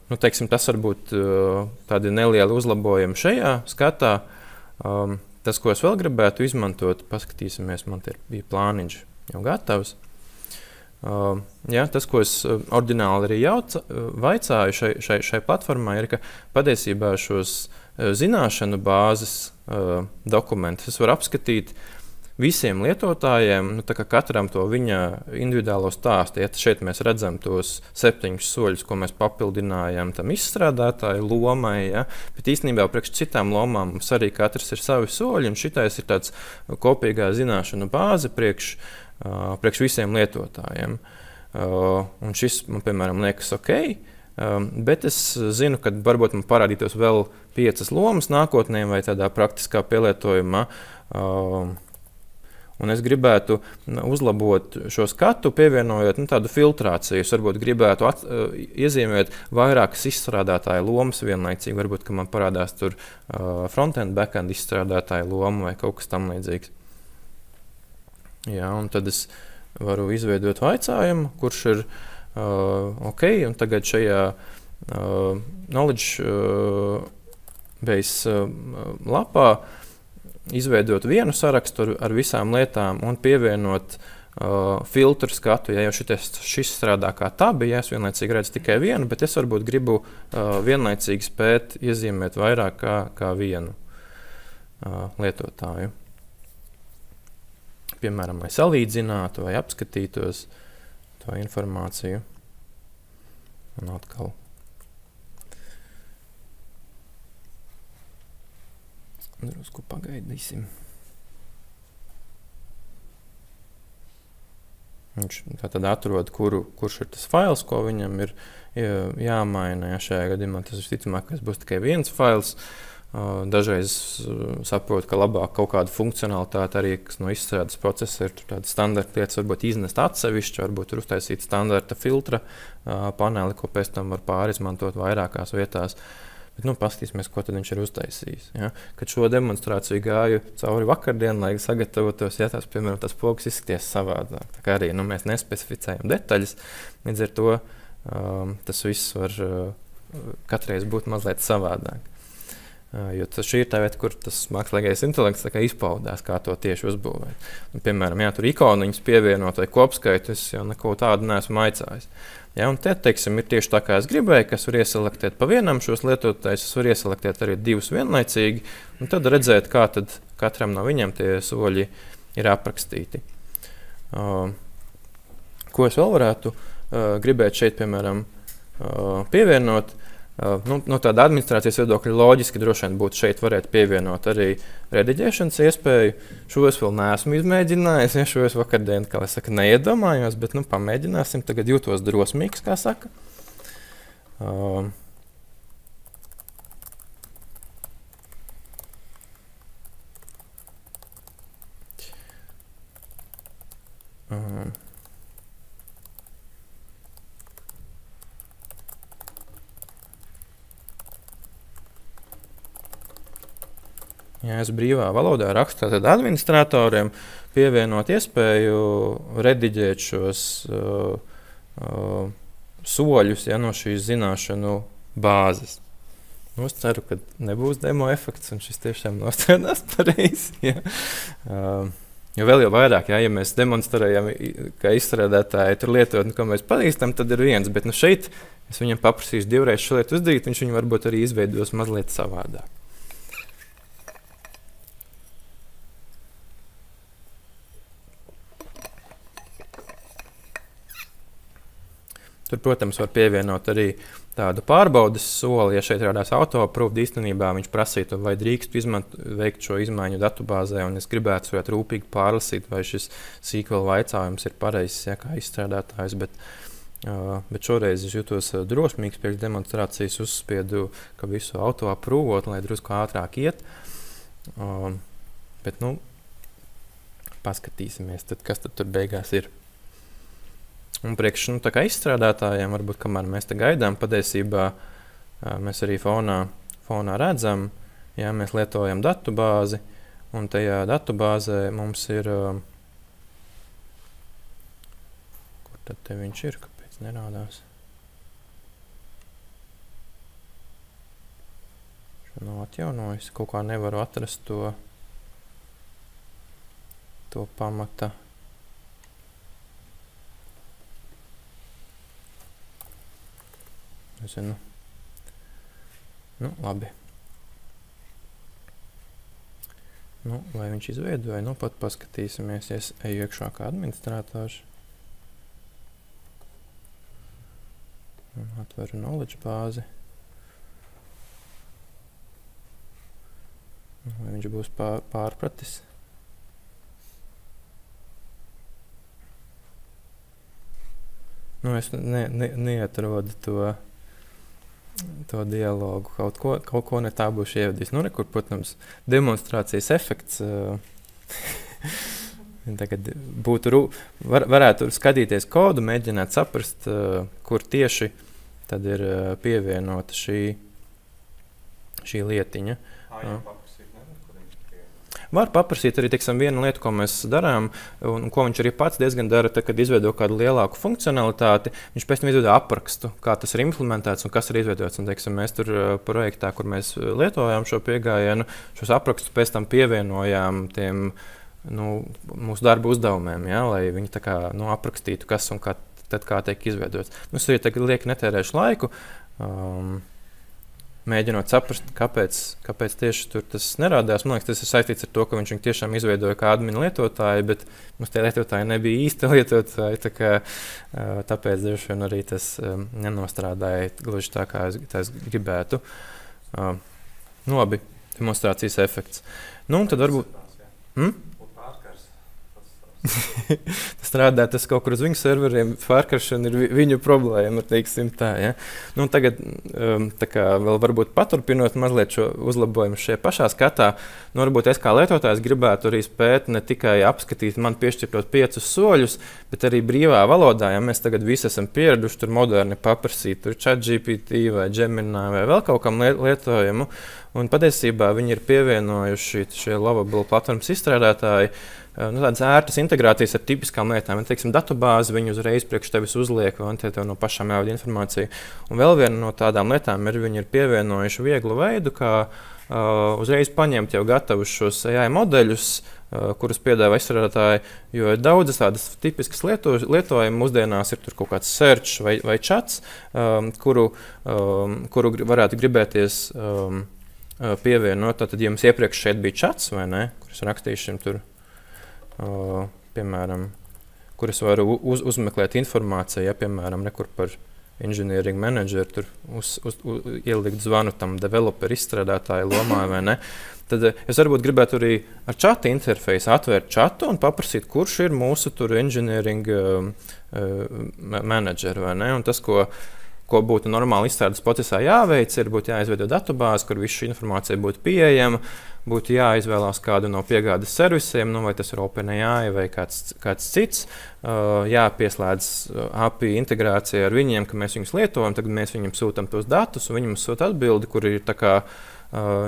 Teiksim, tas var būt tādi nelieli uzlabojumi šajā skatā. Tas, ko es vēl gribētu izmantot, paskatīsimies, man te bija plāniņš jau gatavs. Tas, ko es oriģināli arī vaicāju šai platformai, ir, ka patiesībā šos zināšanu bāzes dokumentus es varu apskatīt visiem lietotājiem, tā kā katram to viņa individuālo stāstu. Ja šeit mēs redzam tos 7 soļus, ko mēs papildinājam tam izstrādātāju lomai, bet īstenībā priekš citām lomām mums arī katrs ir savi soļi, un šitais ir tāds kopīgā zināšanu bāze priekš visiem lietotājiem. Un šis man, piemēram, liekas ok, bet es zinu, ka varbūt man parādītos vēl 5 lomas nākotnē vai tādā praktiskā pielietojumā. Un es gribētu uzlabot šo skatu, pievienojot tādu filtrāciju. Es varbūt gribētu iezīmēt vairākas izstrādātāju lomas vienlaicīgi. Varbūt, ka man parādās tur frontend, backend izstrādātāju loma vai kaut kas tam līdzīgs. Un tad es varu izveidot vaicājumu, kurš ir ok, un tagad šajā knowledge base lapā izveidot vienu sarakstu ar visām lietām un pievienot filtru skatu. Ja jau šis strādā kā tabi, ja es vienlaicīgi redzu tikai vienu, bet es varbūt gribu vienlaicīgi spēt iezīmēt vairāk kā vienu lietotāju. Piemēram, lai salīdzinātu vai apskatītos to informāciju. Un atkal. Drusku pagaidīsim. Viņš tātad atrod, kurš ir tas fails, ko viņam ir jāmaina. Šajā gadījumā tas visticamākais būs tikai viens fails. Dažreiz saprotu, ka labāk kaut kāda funkcionalitāte arī, kas no izstrādes procesa ir tāda standarta lietas, varbūt iznest atsevišķi, varbūt ir uztaisīt standarta filtra paneli, ko pēc tam var pārizmantot vairākās vietās. Bet, paskatīsimies, ko tad viņš ir uztaisījis. Ja? Kad šo demonstrāciju gāju cauri vakardien, lai sagatavotos, tās, piemēram, tas pogas izskaties savādāk. Tā kā arī mēs nespecificējam detaļas, līdz ar to tas viss var katreiz būt mazliet savādāk. Jo šī ir tā vieta, kur tas mākslīgais intelekts izpaudās, kā to tieši uzbūvēt. Piemēram, tur ikoniņas pievienot vai kopskaitu, es jau neko tādu neesmu aicājis. Un te, teiksim, ir tieši tā, kā es gribēju, ka es varu ieselektēt pa vienam šos lietotājus, es varu ieselektēt arī 2 vienlaicīgi, un tad redzēt, kā tad katram no viņiem tie soļi ir aprakstīti. Ko es vēl varētu gribēt šeit, piemēram, pievienot? No tāda administrācijas viedokļa loģiski droši vien būtu šeit varētu pievienot arī rediģēšanas iespēju. Šo es vēl neesmu izmēģinājis, šo es vakardien, kā es saku, neiedomājos, bet pamēģināsim. Tagad jūtos drosmīgs, kā saka. Ja es brīvā valodā rakstu tad administratoriem pievienot iespēju rediģēt šos soļus no šīs zināšanu bāzes. Es ceru, ka nebūs demo efekts un šis tiešām nostrādās pareizi. Jo vēl jau vairāk, ja mēs demonstrējam, kā izstrādātāji tur lietot, ko mēs pazīstam, tad ir viens. Bet šeit es viņam paprasīšu 2 reizes šo lietu uzdarīt, viņš viņu varbūt arī izveidos mazliet savādāk. Tur, protams, var pievienot arī tādu pārbaudes soli, ja šeit rādās auto-approve, īstenībā viņš prasītu, vai drīkstu veikt šo izmaiņu datubāzē, un es gribētu rūpīgi pārlasīt, vai šis SQL vaicājums ir pareizs, ja, kā izstrādātājs, bet šoreiz es jūtos drosmīgs priekš demonstrācijas, uzspiedu, ka visu auto-approve, lai drusku ātrāk iet, bet, paskatīsimies, tad, kas tad tur beigās ir. Un priekš tā kā izstrādātājiem, varbūt kamēr mēs te gaidām, patiesībā mēs arī fonā redzam, ja mēs lietojam datubāzi, un tajā datubāzē mums ir, kur tad te viņš ir, kāpēc nerādās? Šo nav atjaunojis, kaut kā nevaru atrast to pamata. Nezinu. Labi. Vai viņš izveidoja? Pat paskatīsimies, es eju iekšā kā administrātors. Atveru knowledge bāzi. Vai viņš būs pārpratis? Es neatrodu to dialogu, kaut ko ne tā būšu ievadījis. Nekur, protams, demonstrācijas efekts. Tagad varētu skatīties kodu, mēģināt saprast, kur tieši tad ir pievienota šī lietiņa. Var paprasīt arī, vienu lietu, ko mēs darām, un ko viņš arī pats diezgan dara, tad, kad izveido kādu lielāku funkcionalitāti, viņš pēc tam izveido aprakstu, kā tas ir implementēts un kas ir izveidots. Un, mēs tur projektā, kur mēs lietojām šo piegājienu, šos aprakstus pēc tam pievienojām tiem mūsu darba uzdevumiem, ja, lai viņi tā kā aprakstītu, kas un kā tiek izveidots. Mums arī tagad liek netērēšu laiku. Mēģinot saprast, kāpēc tieši tur tas nerādās. Man liekas, tas ir saistīts ar to, ka viņš tiešām izveidoja kā admina lietotāji, bet mums tie lietotāji nebija īsti lietotāji, tāpēc droši vien arī tas nenostrādāja gluži tā, kā es gribētu. Labi, demonstrācijas efekts. Tad varbūt... strādāt, tas kaut kur uz viņu serveriem, pārkaršana ir viņu problēma, teiksim tā, ja. Tagad, tā kā vēl varbūt paturpinot mazliet šo uzlabojumu šajā pašā skatā, varbūt es kā lietotājs gribētu arī spēt ne tikai apskatīt man piešķirtot 5 soļus, bet arī brīvā valodā, ja mēs tagad visi esam pieraduši tur moderni paprasīt, tur ChatGPT vai Gemini vai vēl kaut kam lietojumu, un patiesībā viņi ir pievienojuši šie Lovable platformas izstrādātāji, tādas ērtas integrācijas ar tipiskām lietām. Teiksim, datubāzi viņi uzreiz priekš tevis uzliek, un tev no pašām jāvada informācija. Un vēl viena no tādām lietām ir, viņi ir pievienojuši vieglu veidu, kā uzreiz paņemt jau gatavus šos AI modeļus, kurus piedāvā izstrādātāji, jo daudzas tādas tipiskas lietojumi mūsdienās ir tur kaut kāds search vai chats, kuru varētu gribēties pievienot. Tad jums iepriekš šeit bija chats, vai ne, kurus rakstīšiem tur, piemēram, kur es varu uzmeklēt informāciju, ja, piemēram, nekur par engineering manageru, tur ielikt zvanu tam developer izstrādātāju lomā, vai ne. Tad es varbūt gribētu arī ar chata interfeisu atvērt chatu un paprasīt, kurš ir mūsu tur engineering manager, vai ne. Un tas, ko būtu normāli izstrādes procesā jāveic, būtu jāizveido datubāzi, kur visu šī informācija būtu pieejama, būtu jāizvēlās kādu no piegādes servisiem, vai tas ir OpenAI vai kāds cits, jāpieslēdz API integrācija ar viņiem, ka mēs viņus lietojam, tagad mēs viņam sūtam tos datus, un viņi mums sūta atbildi, kur ir tā kā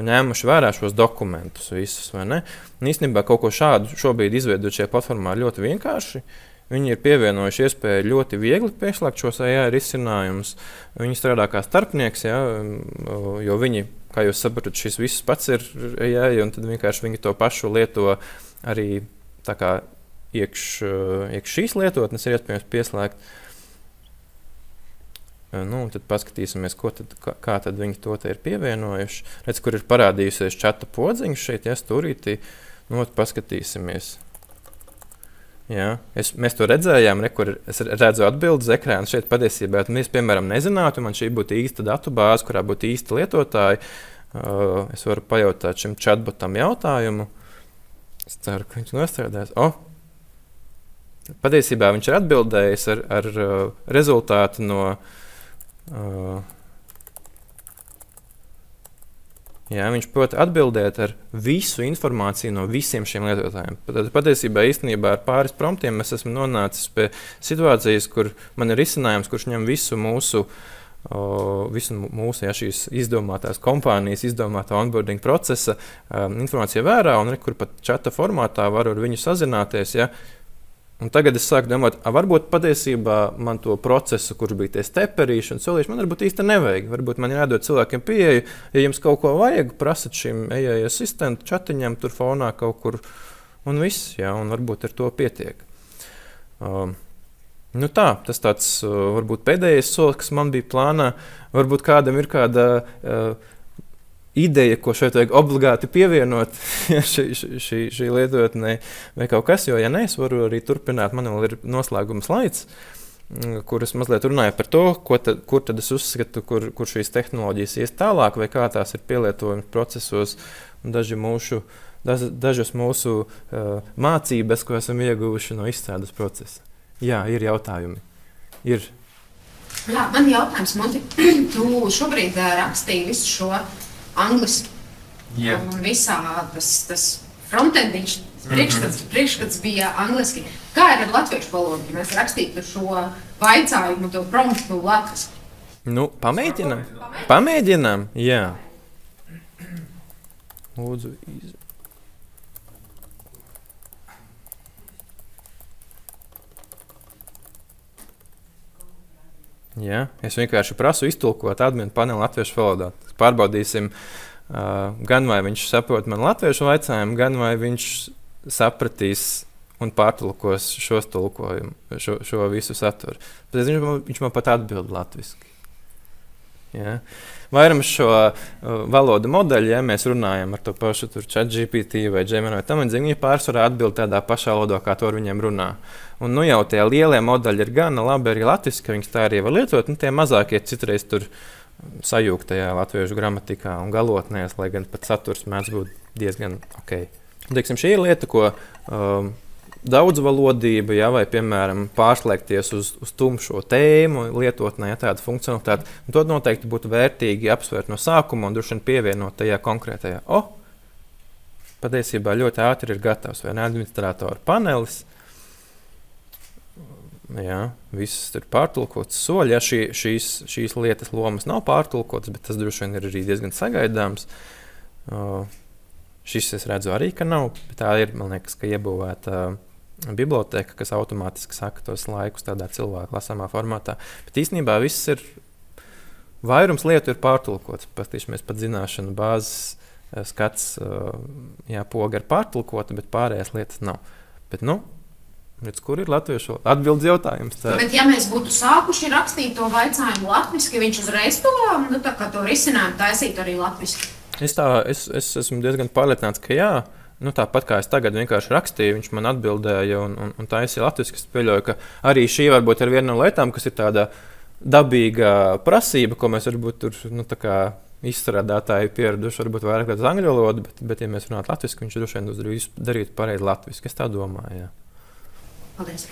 ņēmuši vērā šos dokumentus visus, vai ne? Un īstenībā kaut ko šādu šobrīd izveidot šajā platformā ļoti vienkārši. Viņi ir pievienojuši iespēju ļoti viegli pieslēgt šos AI risinājumus. Viņi strādā kā starpnieks, ja, jo viņi, kā jūs saprotat, šis viss pats ir AI, un tad vienkārši viņi to pašu lieto arī tā kā iekš šīs lietotnes ir iespējams pieslēgt. Tad paskatīsimies, kā tad viņi to te ir pievienojuši. Redz, kur ir parādījusies čata podziņš šeit, ja, stūrītī. Paskatīsimies. Jā, mēs to redzējām, kur es redzu atbildes ekrānu šeit patiesībā. Mēs, piemēram, nezinātu, man šī būtu īsta datu bāze, kurā būtu īsti lietotāji. Es varu pajautāt šim chatbotam jautājumu. Es ceru, ka viņš nostrādās. Patiesībā viņš ir atbildējis ar rezultātu no... Jā, viņš prot atbildēt ar visu informāciju no visiem šiem lietotājiem. Tad patiesībā īstenībā ar pāris promptiem es esmu nonācis pie situācijas, kur man ir risinājums, kurš ņem visu mūsu šīs izdomātās kompānijas, izdomātā onboarding procesa informāciju vērā, un kur pat čata formātā var ar viņu sazināties. Ja? Un tagad es sāku domāt, varbūt patiesībā man to procesu, kurš bija tie steperīši un solīši, man varbūt īsti nevajag. Varbūt man ir jādod cilvēkiem pieeju, ja jums kaut ko vajag, prasat šim AI asistentu čatiņam tur fonā kaut kur, un viss, jā, un varbūt ar to pietiek. Tas tāds varbūt pēdējais solis, kas man bija plānā, varbūt kādam ir kāda ideja, ko šeit vajag obligāti pievienot šī lietotnē vai kaut kas, jo, ja ne, es varu arī turpināt, man vēl ir noslēguma slaids, kur es mazliet runāju par to, kur tad es uzskatu, kur šīs tehnoloģijas ies tālāk, vai kā tās ir pielietojums procesos, un dažas mūsu mācības, ko esam ieguvuši no izstrādes procesa. Jā, ir jautājumi. Ir. Jā, man jautājums, Monti, tu šobrīd rakstīji visu šo angliski. Yeah. Un visā tas frontendiņš, priekšstats bija angliski. Kā ir ar latviešu valodu, ja mēs rakstītu šo vaicājumu, to promptu latviski? Pamēģinām, jā. Lūdzu, Jā, es vienkārši prasu iztulkot adminu paneli latviešu valodā. Pārbaudīsim, gan vai viņš saprot man latviešu vaicājumu, gan vai viņš sapratīs un pārtulkos šos tulkojumu, šo visu saturu. Bet viņš man pat atbild latviski. Ja. Vairums šo valodu modeļu, ja mēs runājam ar to pašu ChatGPT vai Gemini vai tam līdzīgi, viņi pārsvarā atbild tādā pašā valodā, kā to ar viņiem runā. Un jau tie lielie modeļi ir gana labi arī latviski, ka viņus tā arī var lietot, un tie mazākie citreiz tur sajūgtajā latviešu gramatikā un galotnēs, lai gan pat saturs mēdz būt diezgan ok. Teiksim, šī ir lieta, ko daudzvalodība, ja, vai, piemēram, pārslēgties uz tumšo tēmu, lietotnē, ja, tādu funkcionalitāti, to noteikti būtu vērtīgi apsvērt no sākuma un droši vien pievienot tajā konkrētajā. Patiesībā ļoti ātri ir gatavs vai administratoru panelis. Jā, viss ir pārtulkots soļi. Ja, šīs lietas lomas nav pārtulkotas, bet tas droši vien ir arī diezgan sagaidāms. Šis es redzu arī, ka nav, bet tā ir, man liekas, ka iebūvēta biblioteka, kas automātiski saka tos laikus tādā cilvēku lasāmā formātā. Bet īstenībā viss ir, vairums lietu ir pārtulkots. Mēs pat zināšanu bāzes skats, jā, poga ir pārtulkota, bet pārējās lietas nav. Bet, redz, kur ir latviešu atbildes jautājums? Bet ja mēs būtu sākuši rakstīt to vaicājumu latviski, viņš uzreiz to, tā kā to risinājumu taisītu arī latviski? Es esmu diezgan pārliecināts, ka jā. Tāpat kā es tagad vienkārši rakstīju, viņš man atbildēja un taisīja latviski. Es pieļauju, ka arī šī varbūt ir viena no lietām, kas ir tāda dabīga prasība, ko mēs varbūt tur tā kā izstrādātāji pieraduši varbūt vairāk uz angļu valodu, bet ja mēs runātu latviski, viņš droši vien darītu pareizi latviski. Es tā domāju, jā. Paldies.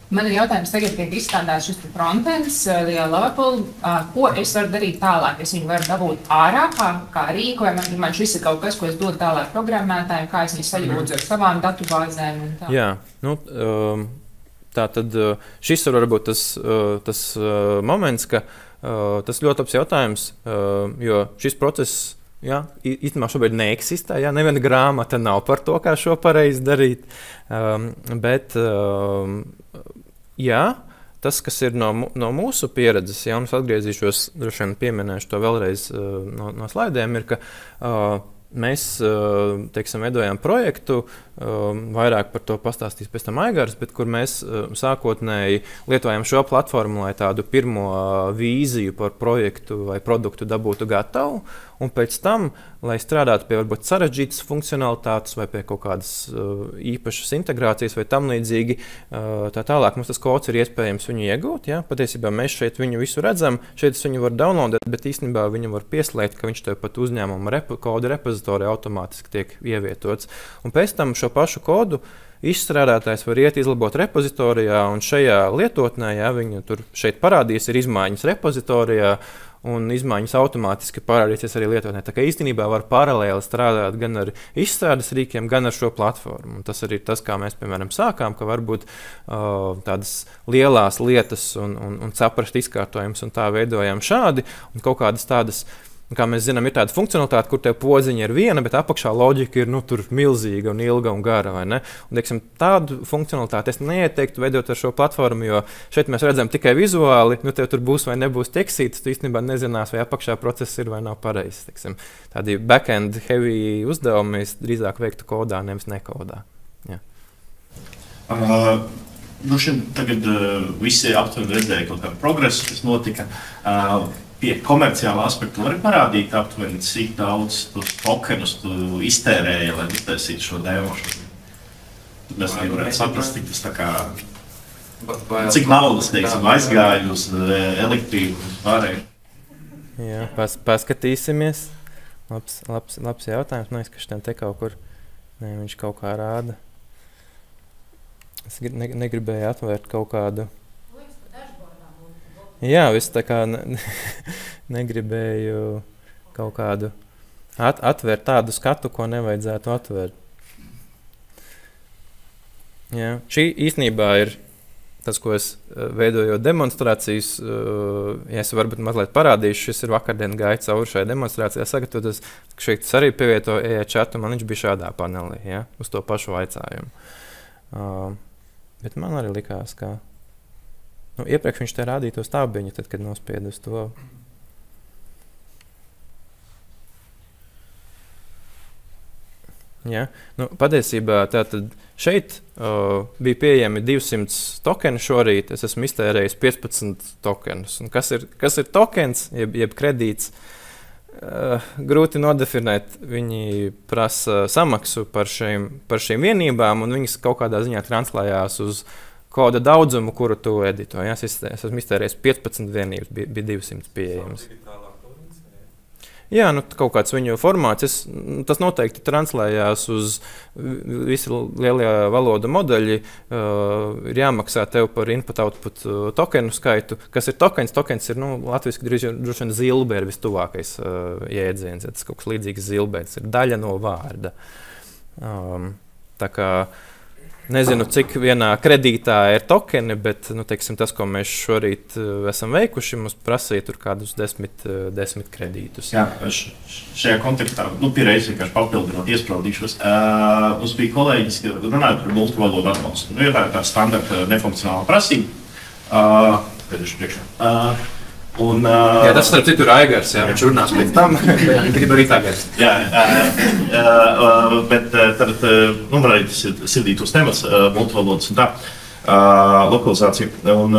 Man ir jautājums, tagad tiek izstrādāts šis frontends, Lielāpoli. Ko es varu darīt tālāk? Es viņu varu dabūt ārā, kā rīku, vai man šis ir kaut kas, ko es dodu tālāk programmētājiem, kā es viņu sajūdzu ar savām datubāzēm un tā? Jā, tā tad šis var būt tas moments, ka tas ļoti labs jautājums, jo šis process, jā, īstenībā šobrīd neeksistē, jā, neviena grāmata nav par to, kā šo pareizi darīt, bet jā, tas, kas ir no mūsu pieredzes, ja es atgriezīšos, droši vien pieminēšu to vēlreiz no slaidiem, ir, ka mēs, teiksim, veidojām projektu, vairāk par to pastāstīs pēc tam Aigars, bet kur mēs sākotnēji lietojam šo platformu, lai tādu pirmo vīziju par projektu vai produktu dabūtu gatavu, un pēc tam, lai strādātu pie varbūt sarežģītas funkcionalitātes vai pie kaut kādas īpašas integrācijas vai tam līdzīgi, tā tālāk mums tas kods ir iespējams viņu iegūt. Ja? Patiesībā mēs šeit viņu visu redzam, šeit es viņu varu downloadēt, bet īstenībā viņu var pieslēgt, ka viņš tev pat uzņēmuma koda repozitorija automātiski tiek ievietots. Un pēc tam šo pašu kodu izstrādātājs var iet izlabot repozitorijā, un šajā lietotnē, ja viņu tur šeit parādīs, ir izmaiņas repozitorijā, un izmaiņas automātiski parādīsies arī lietotnē. Tā kā īstenībā var paralēli strādāt gan ar izstrādes rīkiem, gan ar šo platformu. Un tas arī tas, kā mēs, piemēram, sākām, ka varbūt tādas lielās lietas un saprast izkārtojums, un tā veidojam šādi, un kaut kādas tādas. Kā mēs zinām, ir tāda funkcionalitāte, kur tev podziņa ir viena, bet apakšā loģika ir tur milzīga un ilga un gara. Un, teiksim, tādu funkcionalitāti es neieteiktu veidot ar šo platformu, jo šeit mēs redzam tikai vizuāli, tev tur būs vai nebūs tekstīts, tu īstenībā nezinās, vai apakšā process ir vai nav pareizs. Teiksim, tādi back-end heavy uzdevumi mēs drīzāk veiktu kodā, nevis nekodā. Ja. Tagad visi aptuveni redzēja kaut kādu progresu, kas notika. Pie komerciāla aspekta var parādīt aptuveni, cik daudz tokenus tu iztērēji, lai uztaisītu šo demo. Mēs nevarētu saprast, cik tas tā kā, cik naudas, teiksim, aizgāja uz elektrību un pārēju. Jā, paskatīsimies. Labs jautājums. Man liekas, ka šitiem te kaut kur, viņš kaut kā rāda. Es negribēju atvērt kaut kādu. Jā, es tā kā negribēju kaut kādu atvērt tādu skatu, ko nevajadzētu atvērt. Jā. Šī īstenībā ir tas, ko es veidoju demonstrācijas. Ja es varbūt mazliet parādīšu, šis ir vakardien gāja cauri šai demonstrācijā sagatavotas, ka šeit arī pievieto EA chatu, man viņš bija šādā panelī, ja, uz to pašu vaicājumu. Bet man arī likās, ka iepriekš viņš te rādīja to stābiņu, tad, kad nospieda uz to. Ja? Patiesībā tātad šeit bija pieejami 200 tokeni šorīt. Es esmu iztērējis 15 tokenus. Un kas ir tokens, jeb kredīts? Grūti nodefinēt. Viņi prasa samaksu par šīm vienībām, un viņas kaut kādā ziņā translējās uz koda daudzumu, kuru tu edito. Ja? Es esmu iztērējis 15 vienības, bija 200 pieejams. Jā, kaut kāds viņu formāts. Tas noteikti translējās uz visi lielie valodu modeļi. Ir jāmaksā tev par input-output tokenu skaitu. Kas ir tokens? Tokens ir latviski droši vien zilbe ir vistuvākais jēdziens. Tas kaut kas līdzīgs zilbē. Tas ir daļa no vārda. Tā kā nezinu, cik vienā kredītā ir tokeni, bet teiksim, tas, ko mēs šorīt esam veikuši, mums prasīja tur kādus 10 kredītus. Jā, šajā kontekstā, pierreiz vienkārši papildinot, iespraudīšos. Mums bija kolēģis, ka runājot par multivalodu atbalstu. Ir tā standarta nefunkcionāla prasība. Pēdēšu priekšā. Jā, tas starp citu ir Aigars, jā, viņš runās pēc tam, grib arī tagad. Jā, bet tad, man arī tas ir sirdīt uz temas, multivalodas un tā, lokalizācija. Un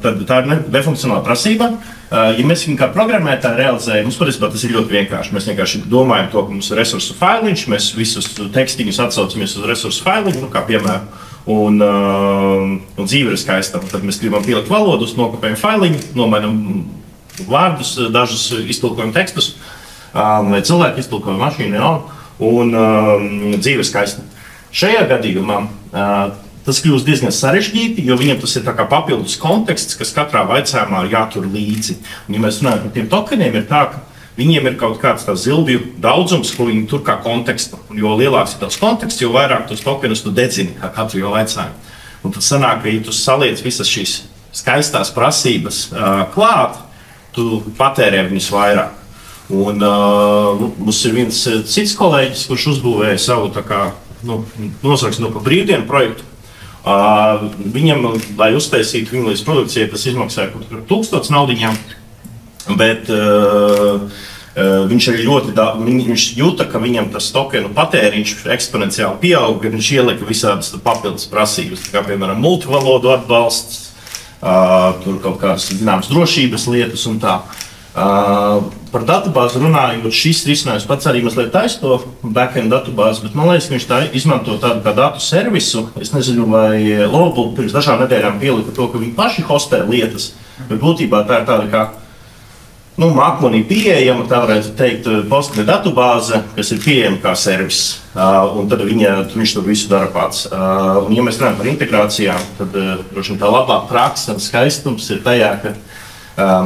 tad tā ir nefunkcionāla prasība. Ja mēs viņu kā programmētāji realizējam, mums patiesībā tas ir ļoti vienkārši. Mēs vienkārši domājam to, ka mums ir resursu failiņš, mēs visus tekstiņus atsaucamies uz resursu failiņu, kā piemēram. Un dzīve ir skaista. Tad mēs gribam pielikt valodus, nokopējam failiņu, nomainam vārdus, dažus iztulkojam tekstus, vai cilvēki iztulkojam mašīnu, un dzīve ir skaista. Šajā gadījumā tas kļūst diezgan sarežģīti, jo viņam tas ir tā kā papildus konteksts, kas katrā vaicājumā ir jātur līdzi. Un, ja mēs runājam par tiem tokeniem, ir tā, ka viņiem ir kaut kāds tāds zilbju daudzums, ko viņi tur kā kontekstu. Un jo lielāks ir tas konteksts, jo vairāk tos tokenus tu dedzini kā katru jau vaicājumu. Un tad sanāk, ka ja tu saliec visas šīs skaistās prasības klāt, tu patērē viņus vairāk. Un mums ir viens cits kolēģis, kurš uzbūvēja savu tā kā, nosauks pa brīvdienu projektu. Viņam, lai uztaisītu viņu līdz produkcijai, tas izmaksāja kaut kur 1000 naudiņām. Bet viņš arī viņš jūta, ka viņam tas tokenu patēriņš eksponenciāli pieauga, un viņš ielika visādas papildus prasības, kā piemēram multivalodu atbalsts, tur kaut kādas zināmas drošības lietas un tā. Par datubāzi runājot, šis risinājums pats arī mazliet taisa to backend datubāzi, bet man liekas, ka viņš tā izmanto tādu kā datu servisu. Es nezinu, vai Lovable pirms dažām nedēļām pielika to, ka viņi paši hostē lietas, bet būtībā tā ir tāda kā mākonī pieejama, tā varētu teikt, Postgre datubāze, kas ir pieejama kā servis. Un tad viņš to visu dara pats. Un, ja mēs runājam par integrācijām, tad droši vien tā labā praksa un skaistums ir tajā, ka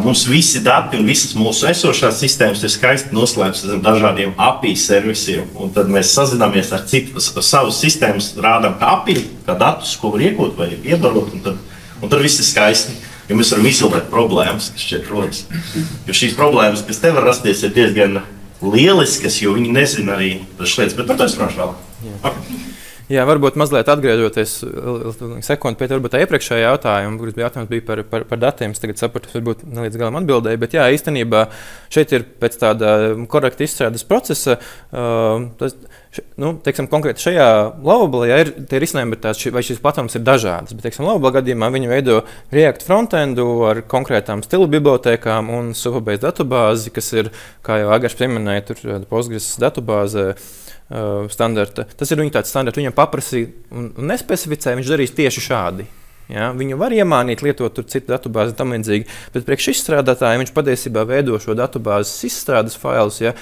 mums visi dati un visas mūsu esošās sistēmas ir skaisti noslēptas zem dažādiem API servisiem. Un tad mēs sazināmies ar savas sistēmas, rādām kā API, kā datus, ko var iegūt vai iebarot. Un tad viss ir skaisti. Jo mēs varam izolēt problēmas, kas šķiet rodas. Jo šīs problēmas, kas te var rasties, ir diezgan lieliskas, jo viņi nezina arī dažas lietas. Bet par to es runāšu vēl. Jā, varbūt mazliet atgriežoties sekundi pie varbūt tā iepriekšējā jautājuma, kuras jautājums bija par datiem. Es tagad sapratu, varbūt ne līdz galam atbildēju, bet jā, īstenībā šeit ir pēc tāda korekta izstrādes procesa. Teiksim, konkrēti šajā Lovable ir tie risinājumi, vai šīs platformas ir dažādas. Bet, teiksim, Lovable gadījumā viņi veido React frontendu ar konkrētām stilu bibliotēkām un Superbase datubāzi, kas ir, kā jau Agars pieminēja, tur Postgres datubāze. Standarta. Tas ir viņa tāds standarts. Viņam paprasīja un nespecificēja, viņš darīs tieši šādi. Ja? Viņu var iemānīt, lietot citu datubāzi tam līdzīgi, bet priekš izstrādātājiem viņš patiesībā veido šo datubāzes izstrādes failus, ja?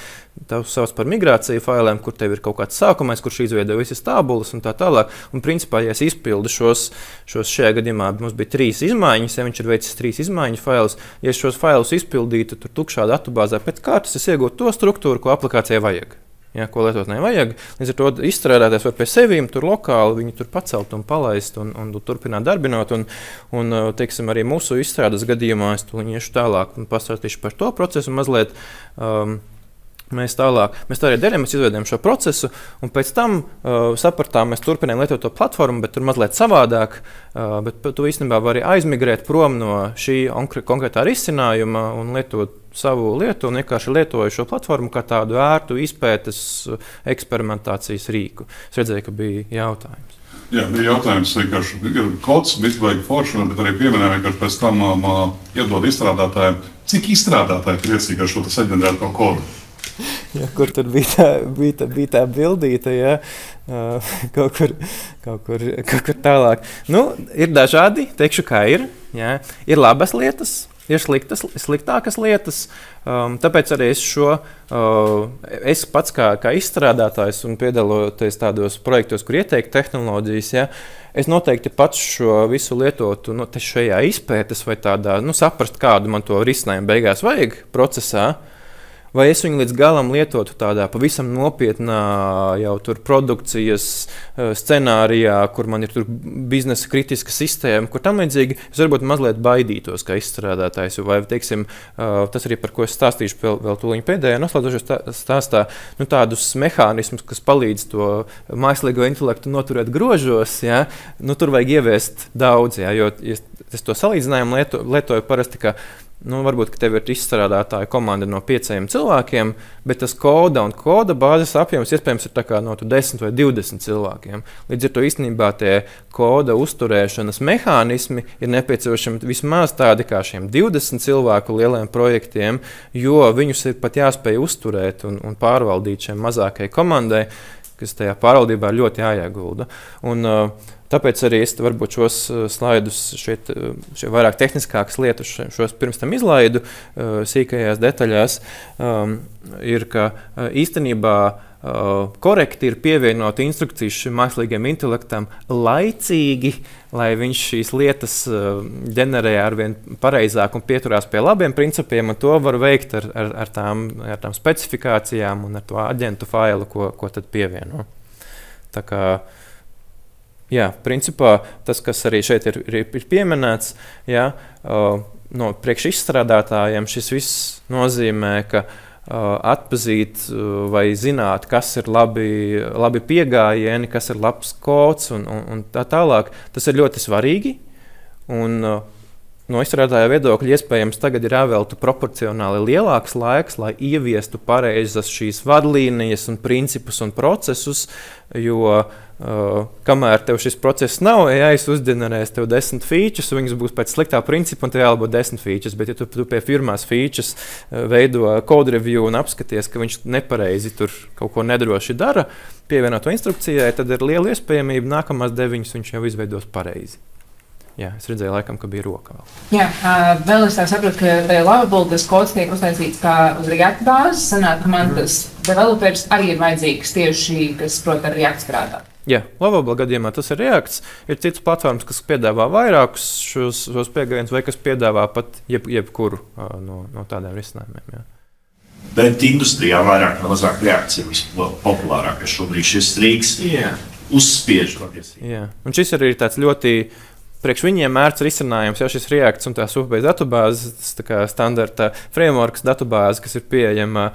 Tā sauc par migrāciju failiem, kur tev ir kaut kāds sākumais, kurš izveido visas tabulas un tā tālāk. Un principā, ja es izpildu šos šajā gadījumā, mums bija 3 izmaiņas, ja viņš ir veicis 3 izmaiņu failus, ja es šos failus izpildītu tur tukšā datubāzē pēc kārtas, es iegūtu to struktūru, ko aplikācijai vajag. Ja, ko lietotnē vajag. Līdz ar to izstrādāties var pie sevīm, tur lokāli viņu tur pacelt un palaist un turpināt darbinot. Un teiksim, arī mūsu izstrādes gadījumā es to iešu tālāk un pastāstīšu par to procesu mazliet. Mēs tā arī darījām, mēs izveidojām šo procesu, un pēc tam sapratām, mēs turpinājām lietot to platformu, bet tur mazliet savādāk. Bet tu īstenībā vari aizmigrēt prom no šī konkrētā risinājuma un lietot savu lietu, un vienkārši lietoju šo platformu kā tādu ērtu izpētes eksperimentācijas rīku. Es redzēju, ka bija jautājums. Jā, bija jautājums, vienkārši ir kods, vajag foršana, bet arī pieminēja vienkārši pēc tam iedod izstrādātājiem, cik izstrādātāji priecīgi ar šo saģendrēto kodu. Ja, kur tur bija tā bildīte, ja, kaut kur tālāk. Ir dažādi, teikšu, kā ir. Ja. Ir labas lietas, ir sliktākas lietas. Tāpēc arī es pats kā izstrādātājs un piedaloties tādos projektos, kur ieteiktu tehnoloģijas, ja, es noteikti pats šo visu lietotu šajā izpētes vai tādā, saprast, kādu man to risinājumu beigās vajag procesā. Vai es viņu līdz galam lietotu tādā pavisam nopietnā jau tur produkcijas scenārijā, kur man ir tur biznesa kritiska sistēma, kur tam līdzīgi es varbūt mazliet baidītos kā izstrādātājs. Vai, teiksim, tas arī, par ko es stāstīšu vēl tūliņ pēdējā noslēdzošā stāstā, tādus mehānismus, kas palīdz to mākslīgo intelektu noturēt grožos, ja, tur vajag ieviest daudz, ja, jo es to salīdzinājumu lietoju parasti, ka varbūt, ka tev ir izstrādātāja komanda no 5 cilvēkiem, bet tas koda un koda bāzes apjoms iespējams ir tā kā no 10 vai 20 cilvēkiem. Līdz ar to īstenībā tie koda uzturēšanas mehānismi ir nepieciešami vismaz tādi kā šiem 20 cilvēku lieliem projektiem, jo viņus ir pat jāspēj uzturēt un pārvaldīt šiem mazākajai komandai, kas tajā pārvaldībā ļoti jāiegulda. Tāpēc arī es varbūt šos slaidus šeit vairāk tehniskākas lietas šos pirms tam izlaidu sīkajās detaļās, ir, ka īstenībā korekti ir pievienot instrukcijas šim mākslīgiem intelektam laicīgi, lai viņš šīs lietas ģenerē arvien pareizāk un pieturās pie labiem principiem, un to var veikt ar tām specifikācijām un ar to aģentu failu, ko tad pievieno. Tā kā jā, principā tas, kas arī šeit ir pieminēts, jā, no priekšizstrādātājiem šis viss nozīmē, ka atpazīt vai zināt, kas ir labi piegājieni, kas ir labs kods un tā tālāk, tas ir ļoti svarīgi. Un no izstrādātāja viedokļa iespējams tagad ir jāvelta proporcionāli lielāks laiks, lai ieviestu pareizas šīs vadlīnijas un principus un procesus, jo kamēr tev šis process nav, uzģenerēs tev 10 features, viņas būs pēc sliktā principa un tev jābūt 10 features, bet ja tu pie pirmās features veido code review un apskaties, ka viņš nepareizi tur kaut ko nedroši dara, pievienot to instrukcijai, tad ir liela iespējamība nākamās 9 viņš jau izveidos pareizi. Jā, es redzēju, laikam, ka bija roka vēl. Jā, vēl es saprotu, ka tajā Lovable tas kods tiek uztaisīts kā uz React bāzes. Sanāk, ka man tas developers arī ir vajadzīgs tieši, kas, prot, ar React strādāt. Jā, Lovable gadījumā tas ir Reacts. Ir citas platformas, kas piedāvā vairākus šos pieejams vai kas piedāvā pat jebkuru no tādiem risinājumiem. Jā. Bet industrijā vairāk vai mazāk Reacts ir vispopulārākais šobrīd šis rīks uzspiež. Jā, un šis arī ir tāds ļoti priekš viņiem mērķis risinājums, jau šis Reacts un tās UFBase datubāzes, tā kā standarta frameworks datubāze, kas ir pieejama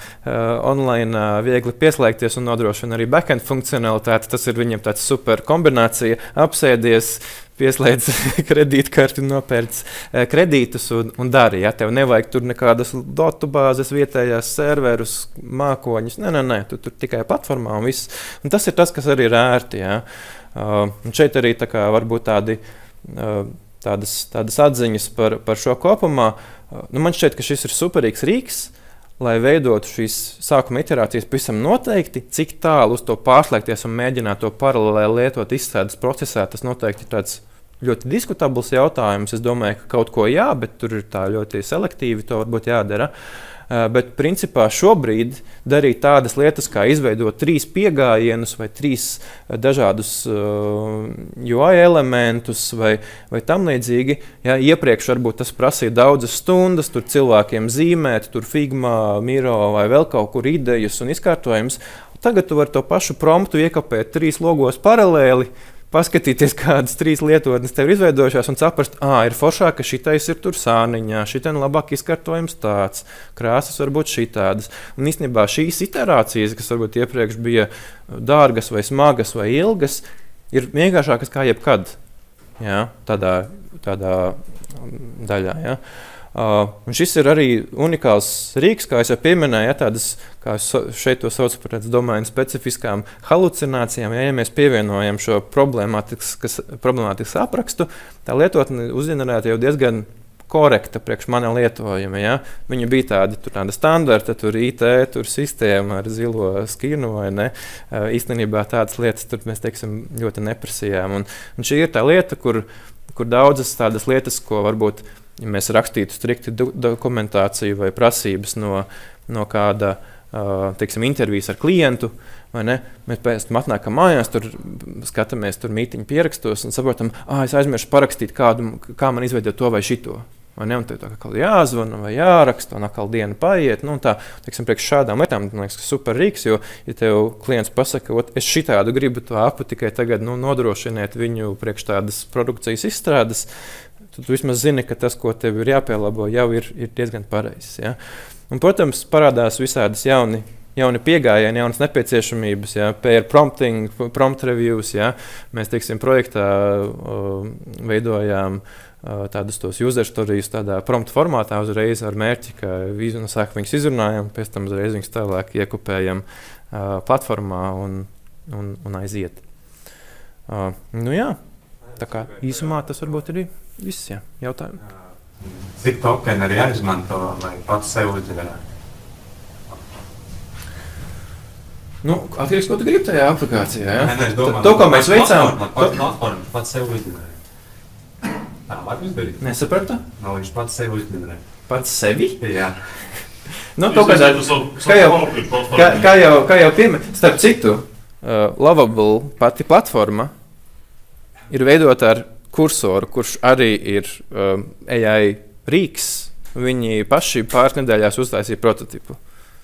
online, viegli pieslēgties un nodrošina arī backend funkcionalitāti. Tas ir viņiem tāds super kombinācija, apsēdies, pieslēdz kredītkarti un nopērc kredītus un dari. Ja? Tev nevajag tur nekādas datubāzes, vietējās serverus, mākoņus. Nē, tu tur tikai platformā un viss. Un tas ir tas, kas arī ir ērti. Ja? Un šeit arī tā kā varbūt tādas atziņas par šo kopumā. Man šķiet, ka šis ir superīgs rīks, lai veidotu šīs sākuma iterācijas pavisam noteikti, cik tālu uz to pārslēgties un mēģināt to paralēli lietot izstrādes procesā. Tas noteikti ir tāds ļoti diskutabls jautājums. Es domāju, ka kaut ko jā, bet tur ir tā ļoti selektīvi to varbūt jādara. Bet principā šobrīd darīt tādas lietas, kā izveidot 3 piegājienus vai 3 dažādus UI elementus vai tam līdzīgi. Ja, iepriekš varbūt tas prasīja daudzas stundas, tur cilvēkiem zīmēt, tur Figma, Miro vai vēl kaut kur idejas un izkārtojums. Tagad tu vari to pašu promptu iekapēt 3 logos paralēli, paskatīties, kādas 3 lietotnes tev ir izveidojušās un saprast, ir foršāk, ka šitais ir tur sāniņā, šitain labāk izkārtojums tāds, krāsas varbūt šitādas. Un īstenībā šīs iterācijas, kas varbūt iepriekš bija dārgas vai smagas vai ilgas, ir vienkāršākas kā jebkad. Jā, tādā daļā. Jā. Un šis ir arī unikāls rīks, kā jau pieminēju, ja, tādas, kā šeit to sauc par domāju specifiskām halucinācijām. Ja mēs pievienojam šo problemātisku aprakstu, tā lietotne uzģenerēta jau diezgan korekta priekš mana lietojuma. Ja. Viņa bija tāda standarta, tur IT, tur sistēma ar zilo skinu vai ne. Īstenībā tādas lietas tur mēs teiksim ļoti neprasījām. Un šī ir tā lieta, kur daudzas tādas lietas, ko varbūt ja mēs rakstītu strikti dokumentāciju vai prasības no kāda teiksim, intervijas ar klientu, vai ne? Mēs pēc tam atnākam mājās, tur skatāmies tur mītiņu pierakstos un saprotam, es aizmirsu parakstīt kādu, kā man izveidot to vai šito. Vai ne? Un tev tā kā jāzvana vai jāraksta, un atkal diena paiet. Nu, tā, teiksim, priekš šādām lietām, man liekas, ka super rīks, jo, ja tev klients pasaka, es šitādu gribu to apu, tikai tagad nodrošiniet viņu priekš tādas produkcijas izstrādes, tu vismaz zini, ka tas, ko tev ir jāpielabo, jau ir diezgan pareizs. Ja? Un, protams, parādās visādas jauni piegājieni, jaunas nepieciešamības, ja? Pair prompting, prompt reviews. Ja? Mēs, teiksim, projektā veidojām tādus tos user stories tādā prompt formātā uzreiz ar mērķi, ka sāk viņus izrunājam, pēc tam uzreiz viņus tālāk iekupējam platformā un aiziet. Nu jā, tā kā īsumā tas varbūt ir viss jautājumi. Cik tokeni arī jāizmanto, lai pats sev uzģenerē? Atkarīgs, ko tu gribi tajā aplikācijā. Ja? Es domāju, to, ko mēs veicām... Platforma pats sev uzģenerē. Tā var izdarīt? Nesapratu? Viņš pats sev uzģenerē. Pats sevi? Jā. Kā jau pieminēju, starp citu, Lovable pati platforma ir veidota ar kursoru, kurš arī ir AI rīks. Viņi paši pāris nedēļās uztaisīja prototipu.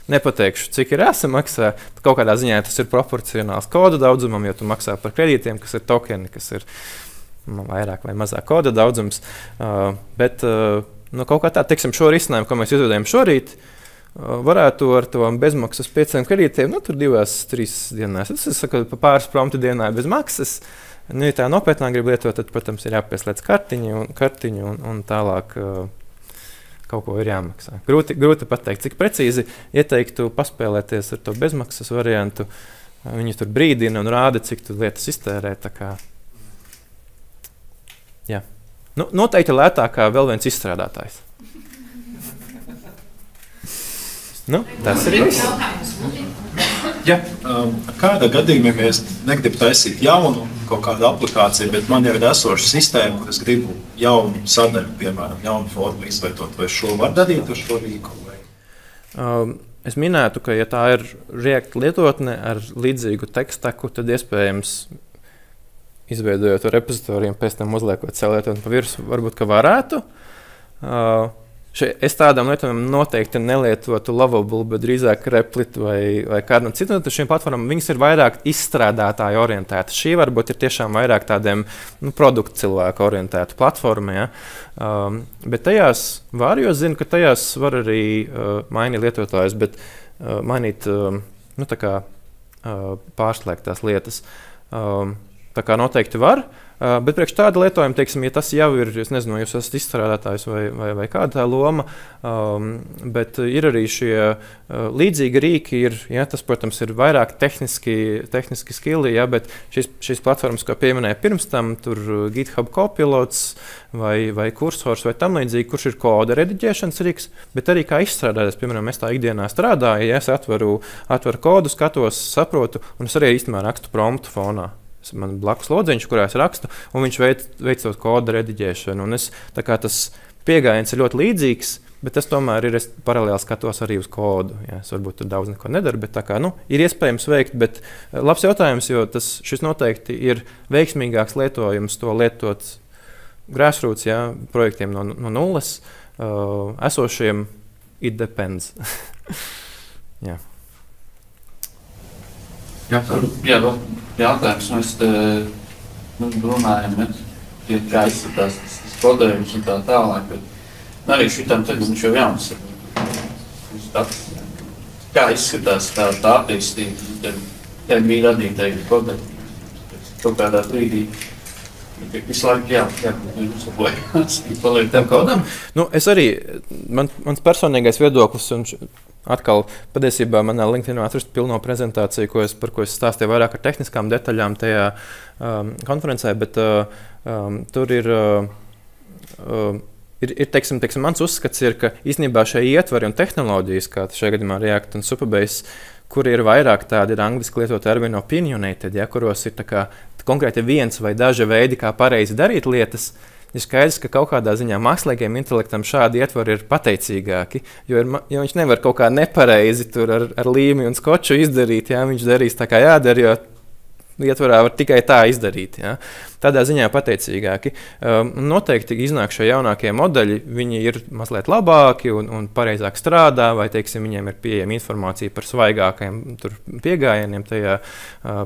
Nepateikšu, cik ir jāsamaksā. Kaut kādā ziņā tas ir proporcionāls kodu daudzumam, jo tu maksā par kredītiem, kas ir tokeni, kas ir vairāk vai mazāk koda daudzums. Bet kaut kā tā, teiksim, šo risinājumu, ko mēs izveidojam šorīt, varētu ar to bezmaksas 5 kredītiem, tur 2-3 dienās. Tas ir pāris promptu dienā bez maksas. Nu, ja tā nopietnāk grib lietot, tad, protams, ir jāpieslēdz kartiņu un tālāk kaut ko ir jāmaksā. Grūti pateikt, cik precīzi ieteiktu paspēlēties ar to bezmaksas variantu. Viņi tur brīdina un rāda, cik tu lietas iztērē. Tā kā, jā. Nu, noteikti lētākā vēl viens izstrādātājs. Nu, tas ir viss. Ja, kādā gadījumā mēs negribam taisīt jaunu kaut kādu aplikāciju, bet man jau ir esoša sistēma, kur es gribu jaunu sadaļu, piemēram, jaunu formu izveidot, vai šo var darīt ar šo rīku? Es minētu, ka ja tā ir React lietotne ar līdzīgu tekstaku, tad iespējams izveidojot to repozitoriju un pēc tam uzliekot savu lietotni pa virsmu, varbūt, ka varētu. Es tādām lietām noteikti nelietotu Lovable, bet drīzāk Replit vai kādu citu. Tad šīm platformām viņas ir vairāk izstrādātāju orientētas. Šī varbūt ir tiešām vairāk tādiem produktu cilvēku orientētu platformu. Ja? Bet tajās var, jo zinu, ka tajās var arī mainīt lietotājus, bet mainīt pārslēgt tās lietas. Tā kā noteikti var. Bet priekš tāda lietojuma, teiksim, ja tas jau ir, es nezinu, jūs esat izstrādātājs vai kāda tā loma, bet ir arī šie līdzīgi rīki, ja, tas, protams, ir vairāk tehniski skilli, ja, bet šīs platformas, ko pieminēja pirms tam, tur GitHub Copilots vai kursors vai tam līdzīgi, kurš ir koda rediģēšanas rīks, bet arī kā izstrādātājs, piemēram, es tā ikdienā strādāju, ja es atveru kodu, skatos, saprotu, un es arī īstenībā rakstu promptu fonā. Man blakus lodziņš, kurā es rakstu, un viņš veic to kodu rediģēšanu. Un tas pieejams ir ļoti līdzīgs, bet tas tomēr ir, es paralēli skatos arī uz kodu. Jā, es varbūt tur daudz neko nedaru, bet ir iespējams veikt. Bet labs jautājums, jo šis noteikti ir veiksmīgāks lietojums to lietot grassroots, jā, projektiem no nulles, esošiem it depends. Jā. Jā, jautājums, mēs te runājam, kā izskatās tas kodējums un tā tālāk, bet arī šitam tagad viņš jau jauns. Kā izskatās tā attīstība, te bija radītāji kodējumi, kaut kādā brīdī. Visu laiku uzlabojās, paliek tev kodam? Es arī, mans personīgais viedoklis, un atkal, patiesībā manā LinkedInā atrast pilno prezentāciju, par ko es stāstīju vairāk ar tehniskām detaļām tajā konferencē, bet tur ir teiksim, mans uzskats ir, ka īstenībā šie ietvari un tehnoloģijas, kā šajā gadījumā React un Supabase, kuri ir vairāk tādi ir angliski lietot termini opinionated, ja, kuros ir konkrēti viens vai daži veidi, kā pareizi darīt lietas, ir skaidrs, ka kaut kādā ziņā mākslīgajam intelektam šādi ietvari ir pateicīgāki, jo viņš nevar kaut kā nepareizi tur ar līmi un skoču izdarīt, ja, viņš darīs tā kā jādara, jo ietvarā var tikai tā izdarīt. Ja. Tādā ziņā pateicīgāki. Noteikti iznāk šie jaunākie modeļi, viņi ir mazliet labāki un pareizāk strādā, vai teiksim, viņiem ir pieejama informācija par svaigākajiem piegājieniem tajā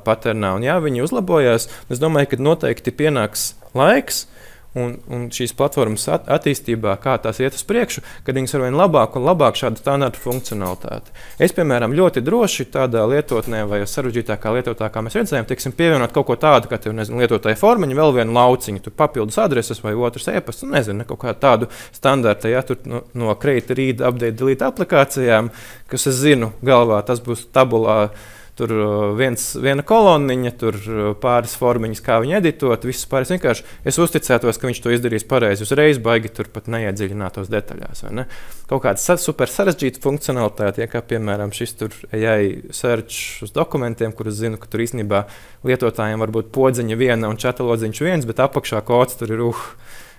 paternā, un jā, viņi uzlabojās. Es domāju, ka noteikti pienāks laiks, un šīs platformas attīstībā, kā tās iet uz priekšu, kad viņas ar vien labāk un labāk šādu standartu funkcionalitāti. Es, piemēram, ļoti droši tādā lietotnē vai sarežģītākā lietotā, kā mēs redzējām, teiksim, pievienot kaut ko tādu, ka tev, nezinu, lietotāja formiņa, vēl vienu lauciņu, tur papildus adreses vai otrs e-pasts, nezinu, kaut kā tādu standarta, ja, tur no create, read, update, delete aplikācijām, kas es zinu galvā, tas būs tabulā, tur viena koloniņa, tur pāris formiņas, kā viņi editot, viss pāris vienkārši. Es uzticētos, ka viņš to izdarīs pareizi uzreiz, baigi tur pat neiedziļinātos detaļās. Vai ne? Kaut kāda super sarežģīta funkcionalitāte, ja, kā piemēram šis tur AI search uz dokumentiem, kur es zinu, ka tur īstenībā lietotājiem var būt podziņa viena un čatalodziņš viens, bet apakšā kods tur ir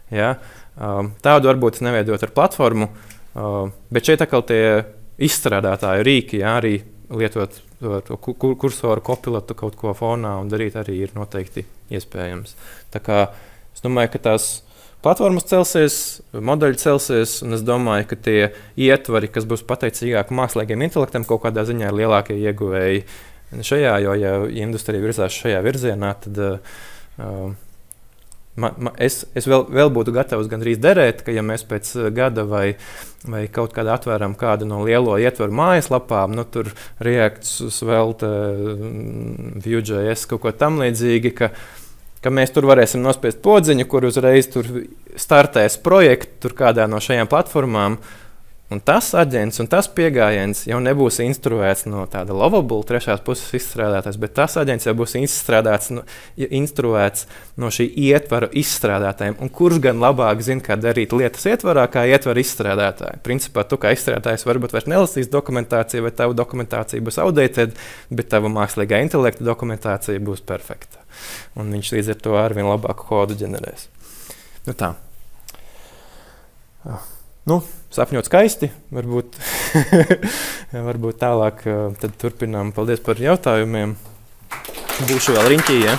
ja? Tādu varbūt es neveidot ar platformu, bet šeit atkal tie izstrādātāju rīki, ja, arī lietot to kursoru, kopilotu kaut ko fonā un darīt arī ir noteikti iespējams. Tā kā es domāju, ka tās platformas celsies, modeļi celsies, un es domāju, ka tie ietvari, kas būs pateicīgāki mākslīgiem intelektam, kaut kādā ziņā ir lielākie ieguvēji šajā, jo ja industrija virzās šajā virzienā, tad es vēl būtu gatavs gandrīz derēt, ka ja mēs pēc gada vai kaut kādā atvēram kādu no lielo ietvaru mājaslapām, tur React, Svelte, Vue.js, kaut ko tam līdzīgi, ka ka mēs tur varēsim nospiest podziņu, kur uzreiz tur startēs projektu tur kādā no šajām platformām. Un tas aģents un tas piegājiens jau nebūs instruēts no tāda Lovable trešās puses izstrādātājs, bet tas aģents jau būs instruēts no šī ietvara izstrādātājiem. Un kurš gan labāk zina, kā darīt lietas ietvarā, kā ietvara izstrādātāji? Principā tu kā izstrādātājs varbūt vairs nelasīs dokumentāciju, vai tavu dokumentācija būs outdated, bet tava mākslīgā intelekta dokumentācija būs perfekta. Un viņš līdz ar to arvien labāku kodu ģenerēs. Nu tā. Nu, sapņot skaisti, varbūt, varbūt tālāk tad turpinām. Paldies par jautājumiem. Būšu vēl riņķī, ja?